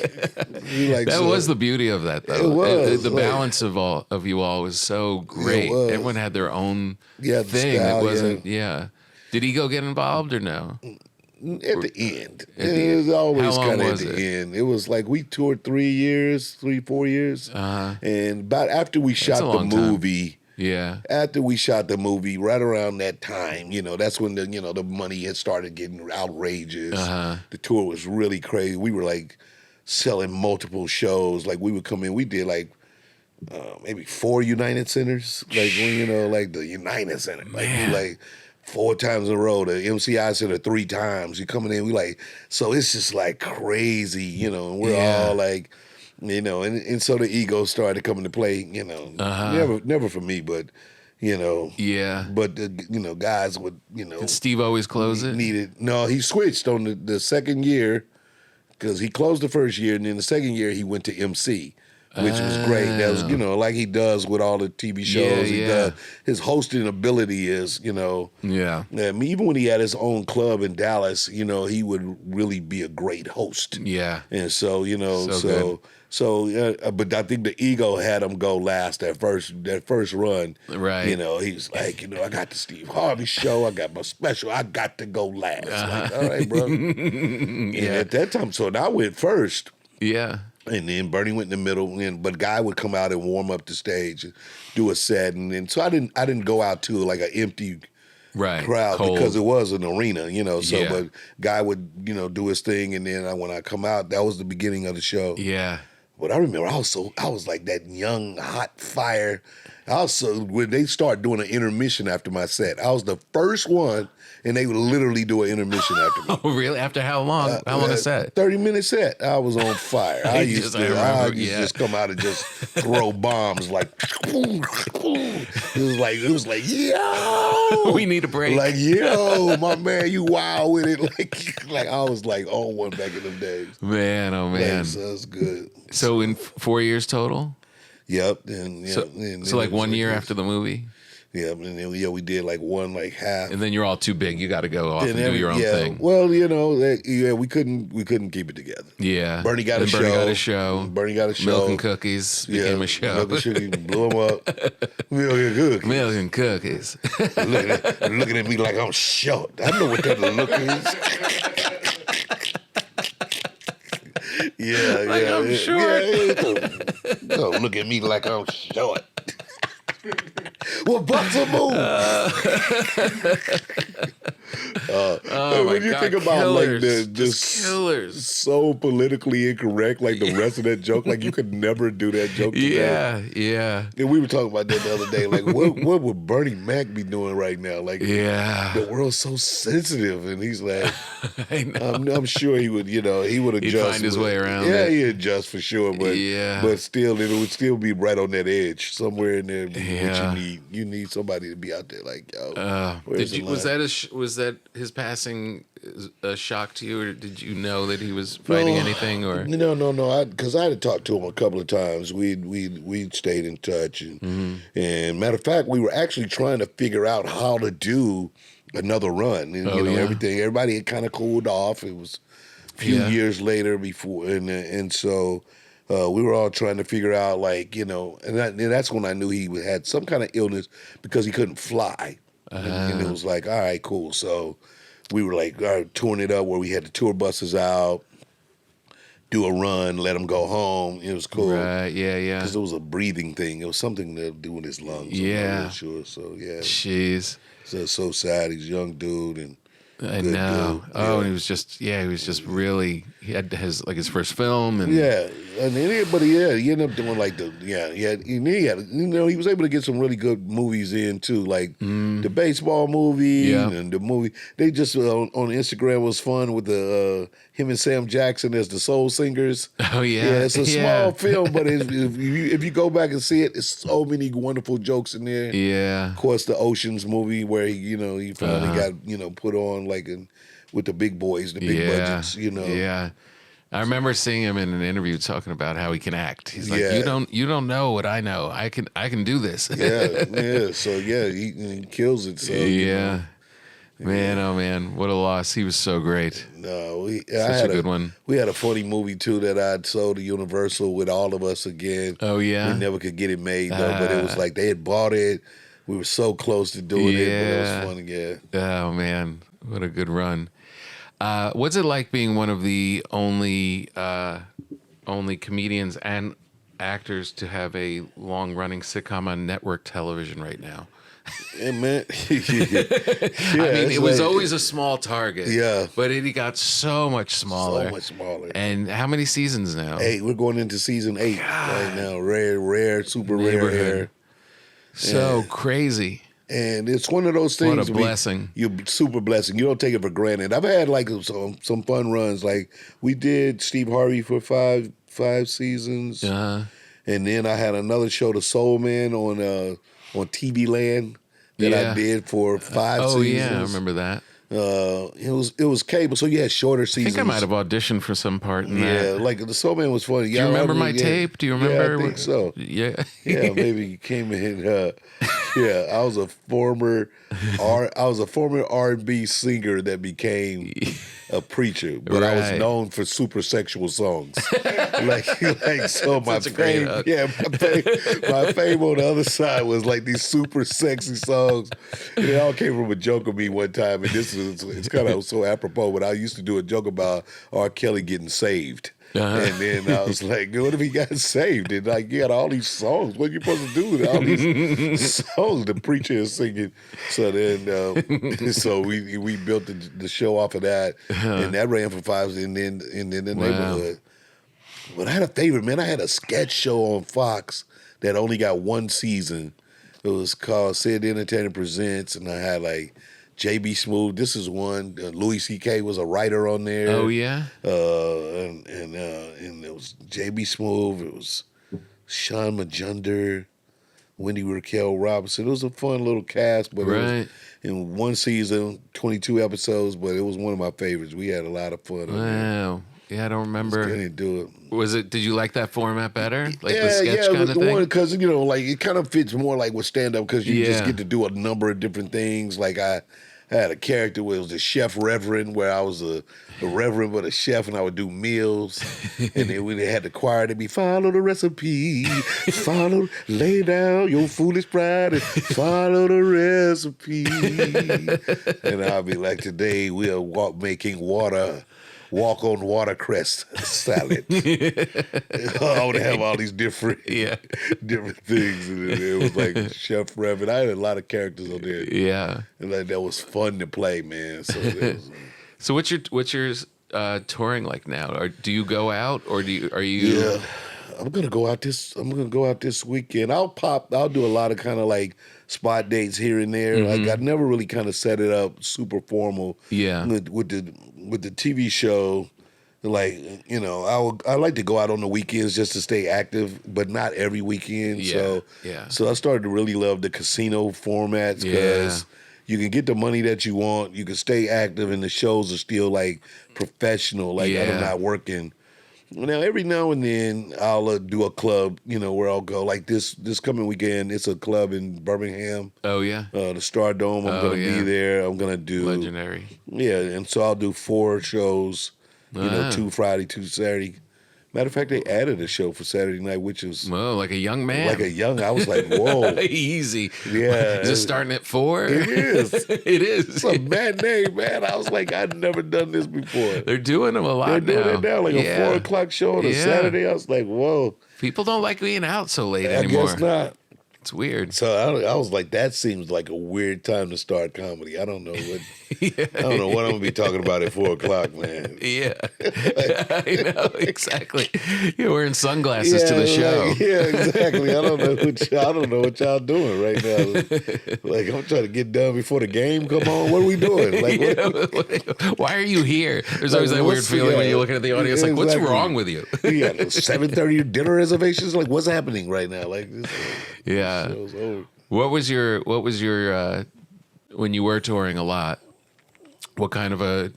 That was the beauty of that, though. It was the balance of you all was so great. Everyone had their own the thing. style, It wasn't. Did Ego get involved or no? At the end. It was always kind of at the end. It was like we toured 4 years. And about after we shot the movie, after we shot the movie, right around that time, that's when the money had started getting outrageous. The tour was really crazy. We were like selling multiple shows. Like we would come in, we did like maybe 4 United Centers, like like the United Center, like 4 times in a row, the MCI Center 3 times. You coming in, we like, so it's just like crazy, and we're all like, and so the ego started coming to play, never for me, but, but, guys would, Did Steve always close it? No, he switched on the second year, because he closed the first year, and then the second year he went to MC. Which was great. That was, like he does with all the TV shows. He does. His hosting ability is, even when he had his own club in Dallas, he would really be a great host. Yeah. And so, but I think the ego had him go last that first run. Right. He's like, I got the Steve Harvey show. I got my special. I got to go last. Like, all right, bro. And at that time, so I went first. Yeah. And then Bernie went in the middle, but Guy would come out and warm up the stage and do a set, and so I didn't go out to like an empty crowd cold. Because it was an arena, So but Guy would do his thing, and then when I come out, that was the beginning of the show. Yeah. But I remember I was like that young hot fire. Also, when they start doing an intermission after my set, I was the first one. And they would literally do an intermission after me. Oh, really? After how long? How long a set? 30-minute set. I was on fire. I used to just come out and just throw bombs like, it was like, yo, we need a break. Like, yo, my man, you wild with it. Like I was like on one back in them days. Man, oh man, so that's good. So in 4 years total. Yep. So like 1 year after the movie. Yeah, and then we did like one like half, and then you're all too big. You got to go off and do your own thing. Well, we couldn't keep it together. Yeah, Bernie got a show. Bernie got a show. Milk and Cookies became a show. Milk and Cookies blew him up. Milk and Cookies. looking at me like I'm short. I know what that look is. I'm short. Don't look at me like I'm short. Well, Brussel move. When you think about killers. Like this killers, so politically incorrect, like the rest of that joke, like you could never do that joke. Yeah. And we were talking about that the other day. Like, what would Bernie Mac be doing right now? Like, the world's so sensitive, and he's like, I'm sure he would, he would adjust. He'd find his way around. Yeah, he'd adjust for sure, but still, it would still be right on that edge somewhere in there. What you need somebody to be out there like, yo. Was that his passing a shock to you, or did you know that he was fighting anything? Or no, because I had talked to him a couple of times. We'd stayed in touch, and matter of fact, we were actually trying to figure out how to do another run, and everybody had kind of cooled off. It was a few years later before, and so. We were all trying to figure out, and that's when I knew he had some kind of illness because he couldn't fly. And it was like, all right, cool. So we were like, all right, touring it up where we had the tour buses out, do a run, let him go home. It was cool. Right, yeah. Because it was a breathing thing. It was something to do with his lungs. I'm not really sure. So, yeah. Jeez. So sad. He's a young dude and I know. Dude. Oh, and he was just really. He had his first film, and he ended up doing he was able to get some really good movies in too, like the baseball movie and the movie. They just on Instagram was fun with the him and Sam Jackson as the soul singers. Oh yeah, it's a small film, but if you go back and see it, there's so many wonderful jokes in there. Yeah, of course the Oceans movie where he finally got put on with the big boys, the big budgets. Yeah. I remember seeing him in an interview talking about how he can act. He's like, Yeah. you don't know what I know. I can do this. Yeah. So yeah, he kills it. So Yeah. Man, oh man, what a loss. He was so great. No, Such a good one. We had a funny movie too that I sold to Universal with All of Us again. Oh yeah. We never could get it made though, but it was like they had bought it. We were so close to doing it, but it was fun again. Oh man, what a good run. What's it like being one of the only comedians and actors to have a long-running sitcom on network television right now? Yeah, man. I mean, it was always a small target. Yeah. But it got so much smaller. So much smaller. And how many seasons now? 8. We're going into season 8 right now. Rare, super rare. So crazy. And it's one of those things. What a blessing. You're super blessing. You don't take it for granted. I've had like some fun runs. Like we did Steve Harvey for five seasons. And then I had another show, The Soul Man, on TV Land that I did for 5 seasons. Oh yeah, I remember that. It was cable, so you had shorter seasons. I think I might have auditioned for some part in that. Yeah, like The Soul Man was funny. Do you remember my tape? Do you remember? Yeah, I think so. Yeah. Yeah, maybe you came in. Yeah, I was a former R&B singer that became a preacher, but I was known for super sexual songs. like so my fame, my fame on the other side was like these super sexy songs. And it all came from a joke of me one time, and it's kind of so apropos. But I used to do a joke about R. Kelly getting saved. And then I was like, what if he got saved? And like, you got all these songs. What are you supposed to do with all these songs the preacher is singing? So then, so we built the show off of that, and that ran for 5, and then the neighborhood. But I had a favorite, man. I had a sketch show on Fox that only got 1 season. It was called Sid the Entertainer Presents, and I had like J.B. Smoove, this is one. Louis C.K. was a writer on there. Oh yeah. And it was J.B. Smoove. It was Sean Majunder, Wendy Raquel Robinson. It was a fun little cast, but it was in 1 season, 22 episodes. But it was one of my favorites. We had a lot of fun. Wow. Yeah, I don't remember. I didn't do it. Was it? Did you like that format better? Like the sketch kind of thing? Because like it kind of fits more like with stand up because you just get to do a number of different things. Like I had a character where it was a chef reverend, where I was a reverend but a chef, and I would do meals. And then we had the choir to be follow the recipe, lay down your foolish pride and follow the recipe. And I'll be like, today we are making walk on watercress salad. I would have all these different things. And it was like Chef Reverend. I had a lot of characters on there. Yeah. And like, that was fun to play, man. So what's your touring like now? Or do you go out or are you Yeah. I'm gonna go out this weekend. I'll do a lot of kind of like spot dates here and there. Like I never really kind of set it up super formal. Yeah. With the TV show, like, you know, I like to go out on the weekends just to stay active, but not every weekend. So I started to really love the casino formats because you can get the money that you want, you can stay active, and the shows are still like professional. Like I'm not working. Now, every now and then, I'll do a club, you know, where I'll go. Like this coming weekend, it's a club in Birmingham. Oh, yeah? The Star Dome. I'm going to be there. I'm going to do... Legendary. Yeah, and so I'll do 4 shows, you know, 2 Friday, 2 Saturday. Matter of fact, they added a show for Saturday night, which was... Whoa, like a young man. I was like, whoa. Easy. Yeah. Is it starting at 4? It is. It is. It's a matinee, man. I was like, I'd never done this before. They're doing them a lot now. They're doing it now, like a 4 o'clock show on a Saturday. I was like, whoa. People don't like being out so late anymore. I guess not. It's weird. So I was like, that seems like a weird time to start comedy. I don't know what I don't know what I'm gonna be talking about at 4 o'clock, man. Yeah, I know exactly. You're wearing sunglasses to the show. Exactly. I don't know what y'all doing right now. Like I'm trying to get done before the game come on. What are we doing? Like, why are you here? There's always that weird feeling when you're looking at the audience. Like, what's wrong with you? 7:30 dinner reservations. Like, what's happening right now? Like, What was your when you were touring a lot? What kind of a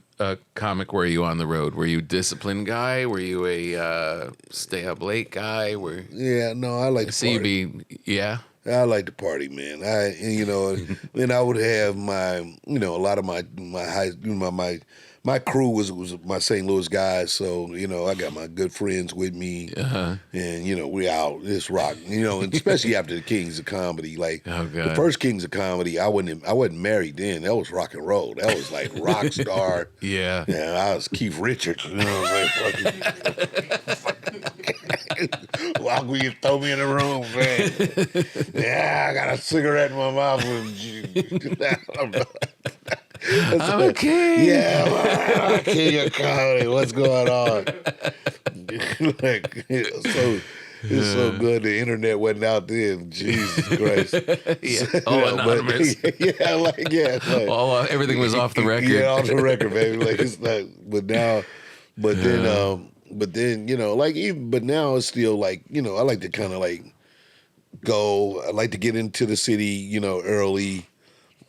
comic were you on the road? Were you a disciplined guy? Were you a stay up late guy? Yeah, no, I like to party. Yeah. I like to party, man. Then I would have my, a lot of my my crew was my St. Louis guys. So, I got my good friends with me, and we out this rock, and especially after the Kings of Comedy. Like the first Kings of Comedy, I wasn't married then. That was rock and roll. That was like rock star. Yeah. I was Keith Richards. You know what I'm saying? Why would you throw me in the room, man? Yeah, I got a cigarette in my mouth I'm okay. Yeah, well, I'm King of Comedy. What's going on? It's so good the internet wasn't out then. Jesus Christ. All anonymous. Like, everything was off the record. Yeah, off the record, baby. Like it's not. But now, but then, but now it's still like, I like to kind of like go. I like to get into the city, early.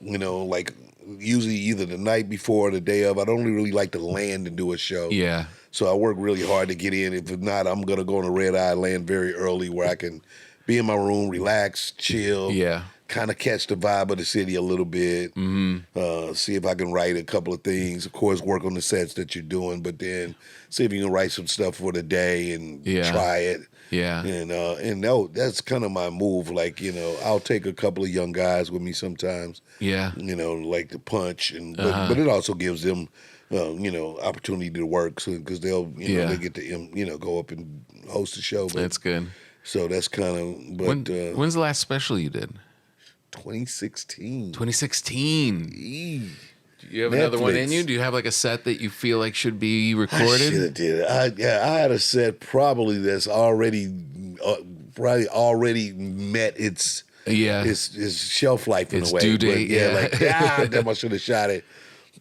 Like usually either the night before or the day of. I don't really like to land and do a show. Yeah. So I work really hard to get in. If not, I'm going to go on a red eye, land very early where I can be in my room, relax, chill. Yeah. Kind of catch the vibe of the city a little bit. Mm-hmm. See if I can write a couple of things. Of course, work on the sets that you're doing, but then see if you can write some stuff for the day and try it. Yeah. And no, that's kind of my move. Like, I'll take a couple of young guys with me sometimes. Yeah. Like the punch, but it also gives them, opportunity to work because they'll, they get to, go up and host a show. But, that's good. So that's kind of. But when's the last special you did? 2016. 2016. Do you have Netflix. another one in you? Do you have like a set that you feel like should be recorded? I should have did it. I had a set probably that's already met its shelf life in a way. Due date. Damn, I should have shot it.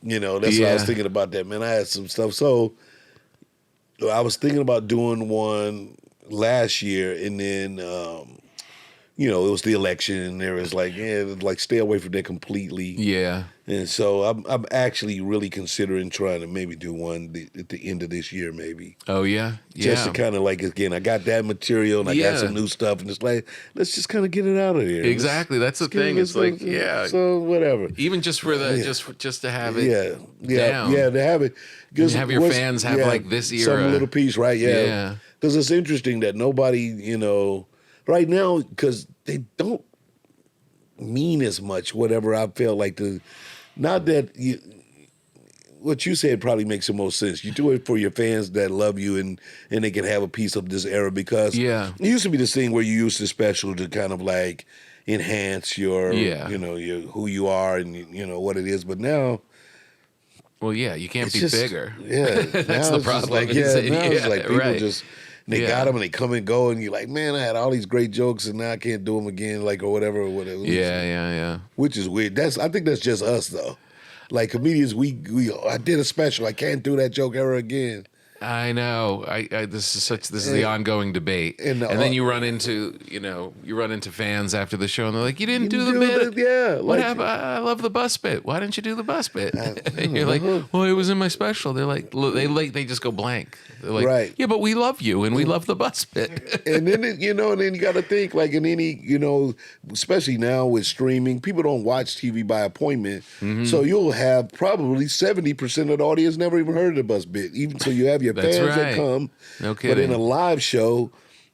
That's what I was thinking about that, man. I had some stuff. So I was thinking about doing one last year, and then it was the election, and there was like stay away from that completely. Yeah. And so I'm actually really considering trying to maybe do one at the end of this year, maybe. Oh yeah, Just to kind of like, again, I got that material and I got some new stuff, and it's like, let's just kind of get it out of here. Exactly, that's the thing. It's like, so whatever. Even just for the just to have it. Down. To have it. And have your fans have like this era, some little piece, right? Yeah. Because it's interesting that nobody, right now, because they don't mean as much. Whatever I feel like not that what you said probably makes the most sense. You do it for your fans that love you and they can have a piece of this era, because it used to be this thing where you used the special to kind of like enhance your, your who you are and what it is. But now, well, you can't be bigger. Yeah, that's the problem. Like, it's like people just. They got them and they come and go, and you're like, man, I had all these great jokes and now I can't do them again, like, or whatever. Yeah. Which is weird. I think that's just us though. Like comedians, I did a special. I can't do that joke ever again. I know. This is the ongoing debate, and then you run into fans after the show, and they're like, "You didn't do the bit. What happened? I love the bus bit. Why didn't you do the bus bit?" And you're like, "Well, it was in my special." They're like, they just go blank. They're like, right. Yeah, but we love you, and we love the bus bit. And then and then you got to think, like, in any, especially now with streaming, people don't watch TV by appointment, so you'll have probably 70% of the audience never even heard of the bus bit, even so you have your fans that come. No kidding. But in a live show,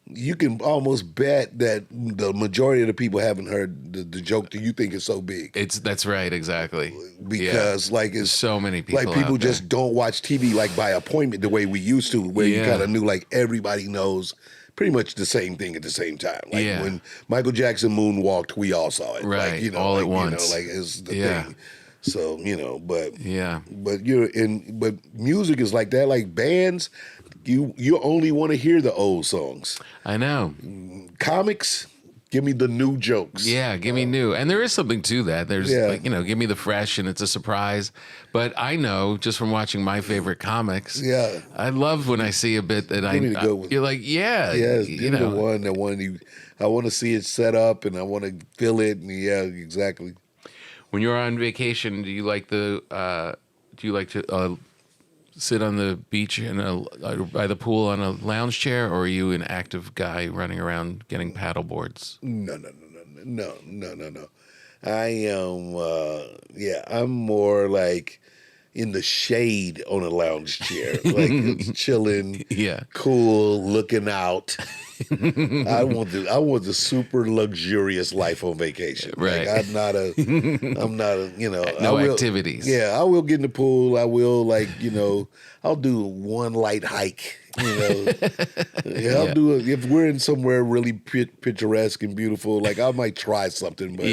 you can almost bet that the majority of the people haven't heard the joke that you think is so big. That's right, exactly. Because it's so many people. Like people just don't watch TV like by appointment the way we used to, where you kind of knew like everybody knows pretty much the same thing at the same time. Like when Michael Jackson moonwalked, we all saw it. Right, like, all at once. It's the thing. So, but but music is like that. Like bands, you only want to hear the old songs. I know. Comics, give me the new jokes. Yeah, give me new. And there is something to that. There's give me the fresh and it's a surprise. But I know just from watching my favorite comics. Yeah. I love when I see a bit that you're like, give me the one I want to see it set up and I want to feel it, and exactly. When you're on vacation, do you like to sit on the beach by the pool on a lounge chair, or are you an active guy running around getting paddle boards? No. I am, I'm more like in the shade on a lounge chair, like it's chilling, cool, looking out. I want the super luxurious life on vacation. Right. Like I'm not a, no activities. Yeah, I will get in the pool. I will I'll do one light hike. I'll do it if we're in somewhere really picturesque and beautiful. Like I might try something, but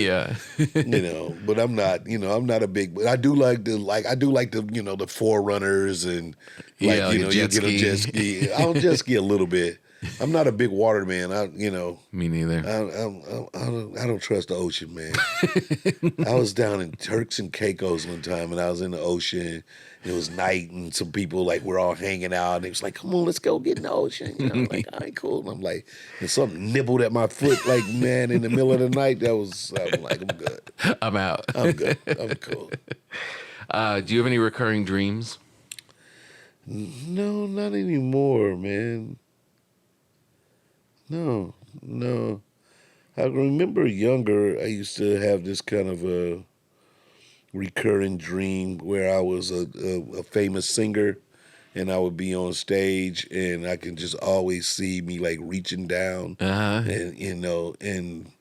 but I'm not a big. But I do like the forerunners and you get a jet ski. I'll jet ski a little bit. I'm not a big water man. Me neither. I don't trust the ocean, man. I was down in Turks and Caicos one time, and I was in the ocean. It was night, and some people we're all hanging out, and it was like, "Come on, let's go get in the ocean." I'm like, "All right, cool." And I'm like, and something nibbled at my foot, man, in the middle of the night. I'm like, I'm good. I'm out. I'm good. I'm cool. Do you have any recurring dreams? No, not anymore, man. No. I remember younger, I used to have this kind of a recurring dream where I was a famous singer, and I would be on stage, and I can just always see me reaching down, and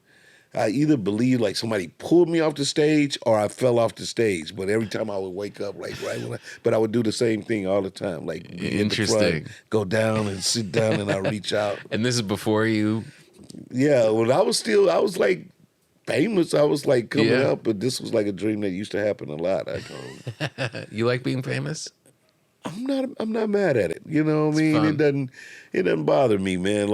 I either believe somebody pulled me off the stage or I fell off the stage. But every time I would wake up right when but I would do the same thing all the time. Be in the front, go down and sit down, and I reach out. And this is before you? Yeah, when I was famous. I was coming up, but this was a dream that used to happen a lot. You like being famous? I'm not mad at it. You know what I mean? Fun. It doesn't bother me, man.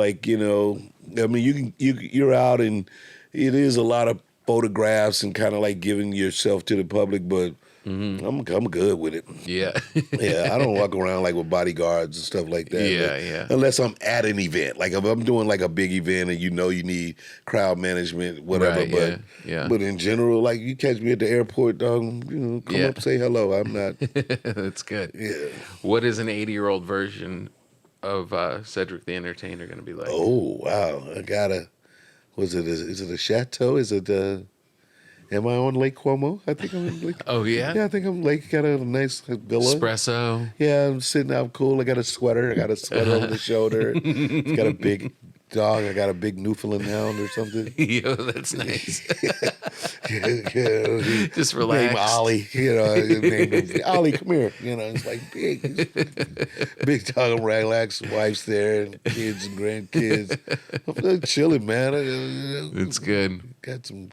You're out and it is a lot of photographs and kind of giving yourself to the public, but I'm good with it. Yeah. Yeah, I don't walk around with bodyguards and stuff like that. Yeah. Unless I'm at an event. If I'm doing a big event and you need crowd management, whatever. Right, but in general, you catch me at the airport, dog, come up, say hello. I'm not. That's good. Yeah. What is an 80-year-old version of Cedric the Entertainer going to be like? Oh, wow. Is it a chateau? Is it am I on Lake Como? I think I'm in Lake. Oh, yeah? Yeah, I think I'm got a nice villa. Espresso. Yeah, I'm sitting out cool. I got a sweater. Over the shoulder. It's got a big dog. I got a big Newfoundland hound or something. Yo, that's nice. yeah, just relax. Name Ollie. Name him, Ollie, come here. Big. Big dog, relax. Wife's there, and kids and grandkids. I'm chilling, man. It's good. Got some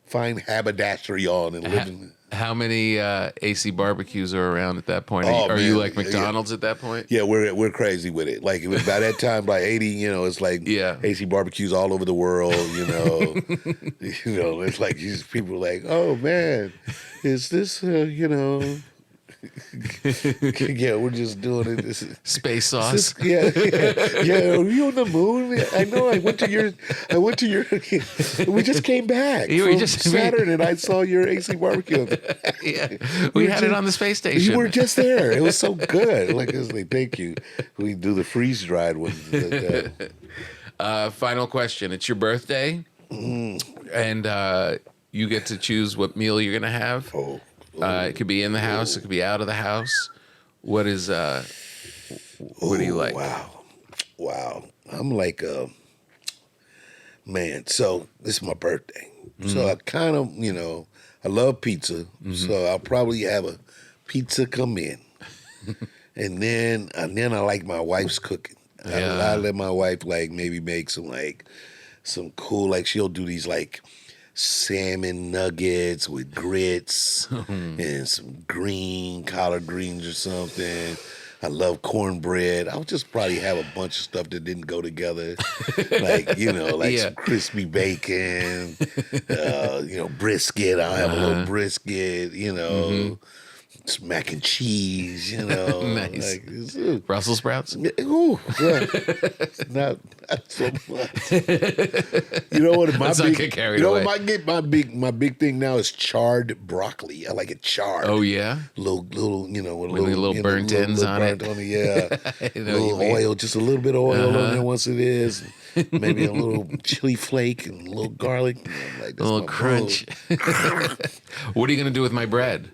fine haberdashery on and living. How many AC barbecues are around at that point? Are you like McDonald's at that point? Yeah, we're crazy with it. By that time, by 80, it's AC barbecues all over the world. It's these people oh man, is this yeah, we're just doing it. Space sauce. Yeah. Are you on the moon? I know. I went to your. We just came back from Saturn, and I saw your AC barbecue. Yeah, we had it on the space station. You were just there. It was so good. Thank you. We do the freeze dried one. Final question. It's your birthday, and you get to choose what meal you're gonna have. Oh. It could be in the house. It could be out of the house. What do you like? Wow. I'm man. So this is my birthday. So I kind of, I love pizza. So I'll probably have a pizza come in, and then I like my wife's cooking. I let my wife maybe make some cool she'll do these salmon nuggets with grits and some collard greens or something. I love cornbread. I'll just probably have a bunch of stuff that didn't go together. Some crispy bacon, brisket. I'll have a little brisket, It's mac and cheese, you know. Nice. Like, Brussel sprouts? Ooh, yeah. not so much. You know what? Let's not get carried away. My big thing now is charred broccoli. I like it charred. Oh yeah, little, you know, with little burnt ends on it. Yeah, a little oil, just a little bit of oil on there once it is. Maybe a little chili flake and a little garlic. Like, a little crunch. What are you gonna do with my bread?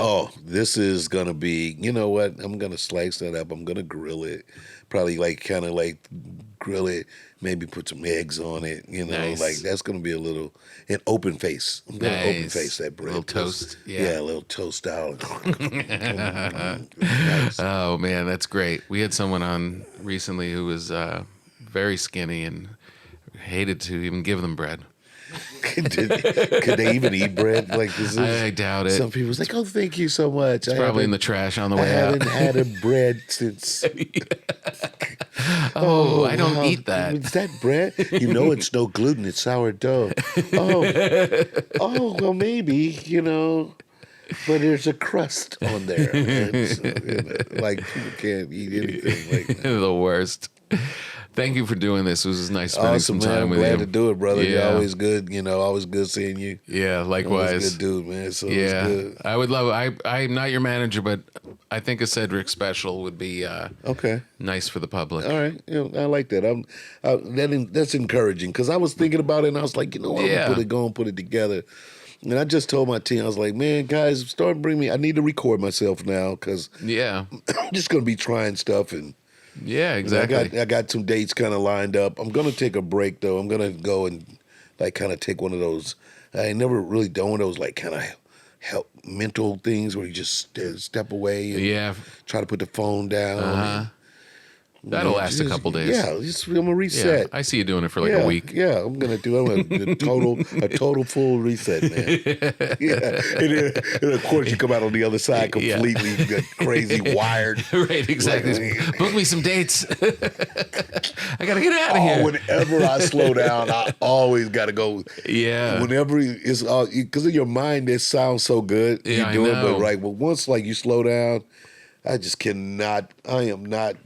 Oh, this is gonna be. You know what? I'm gonna slice that up. I'm gonna grill it. Probably kind of grill it. Maybe put some eggs on it. You know, nice. like that's gonna be an open face. I'm gonna open face that bread. A little toast. Yeah, a little toast style. Nice. Oh man, that's great. We had someone on recently who was very skinny and hated to even give them bread. Could they even eat bread like this? I doubt it. Some people's like, "Oh, thank you so much." It's probably in the trash on the way I out. haven't had a bread since. I don't eat that. Is that bread? You know, it's no gluten. It's sourdough. Well, maybe, you know, but there's a crust on there. Like people can't eat anything like that. The worst. Thank you for doing this. It was nice spending some time with you. Glad to do it, brother. Yeah. You're always good. You know, always good seeing you. Yeah, likewise. Always good dude, man. So yeah, good. I would love. I'm not your manager, but I think a Cedric special would be okay. Nice for the public. All right, I like that. That's encouraging because I was thinking about it and I was like, you know what, I'm gonna put it together. And I just told my team, I was like, man, guys, start bringing me. I need to record myself now because I'm just gonna be trying stuff and. Yeah, exactly. I got some dates kind of lined up. I'm gonna take a break though. I'm gonna go and kind of take one of those. I ain't never really done one of those kind of help mental things where you just step away and try to put the phone down. That'll last a couple days. Yeah, I'm gonna reset. Yeah, I see you doing it for a week. Yeah, I'm a total full reset, man. Yeah, and of course you come out on the other side completely crazy, wired. Right, exactly. Book me some dates. I gotta get out of here. Whenever I slow down, I always gotta go. Yeah. Whenever it's because in your mind it sounds so good. Yeah, you do it, but once you slow down, I just cannot. I am not.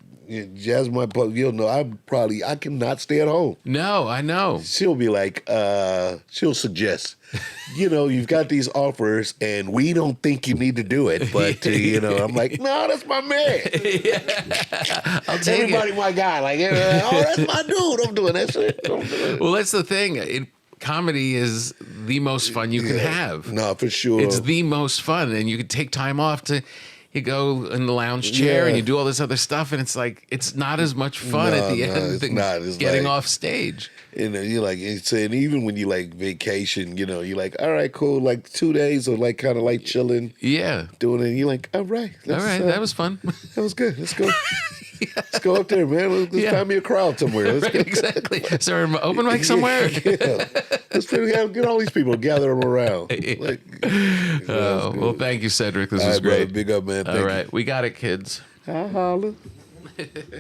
Jasmine, you'll know. I cannot stay at home. No, I know. She'll be like, she'll suggest, you've got these offers and we don't think you need to do it. But, I'm like, no, that's my man. I'll take everybody my guy. Like, that's my dude. I'm doing that shit. Well, that's the thing. Comedy is the most fun you can have. No, for sure. It's the most fun. And you can take time off to... You go in the lounge chair and you do all this other stuff, and it's like it's not as much fun at the end than getting off stage. You're like, and even when you vacation, you're like, all right, cool, 2 days of kind of chilling, doing it. And you're like, all right, that was fun. That was good. Let's go. Let's go up there, man. Let's find me a crowd somewhere. Right, exactly. Is there an open mic somewhere? Let's get all these people, gather them around. Well, thank you, Cedric. This was great. Brother, big up, man. All right. We got it, kids. I'll holler.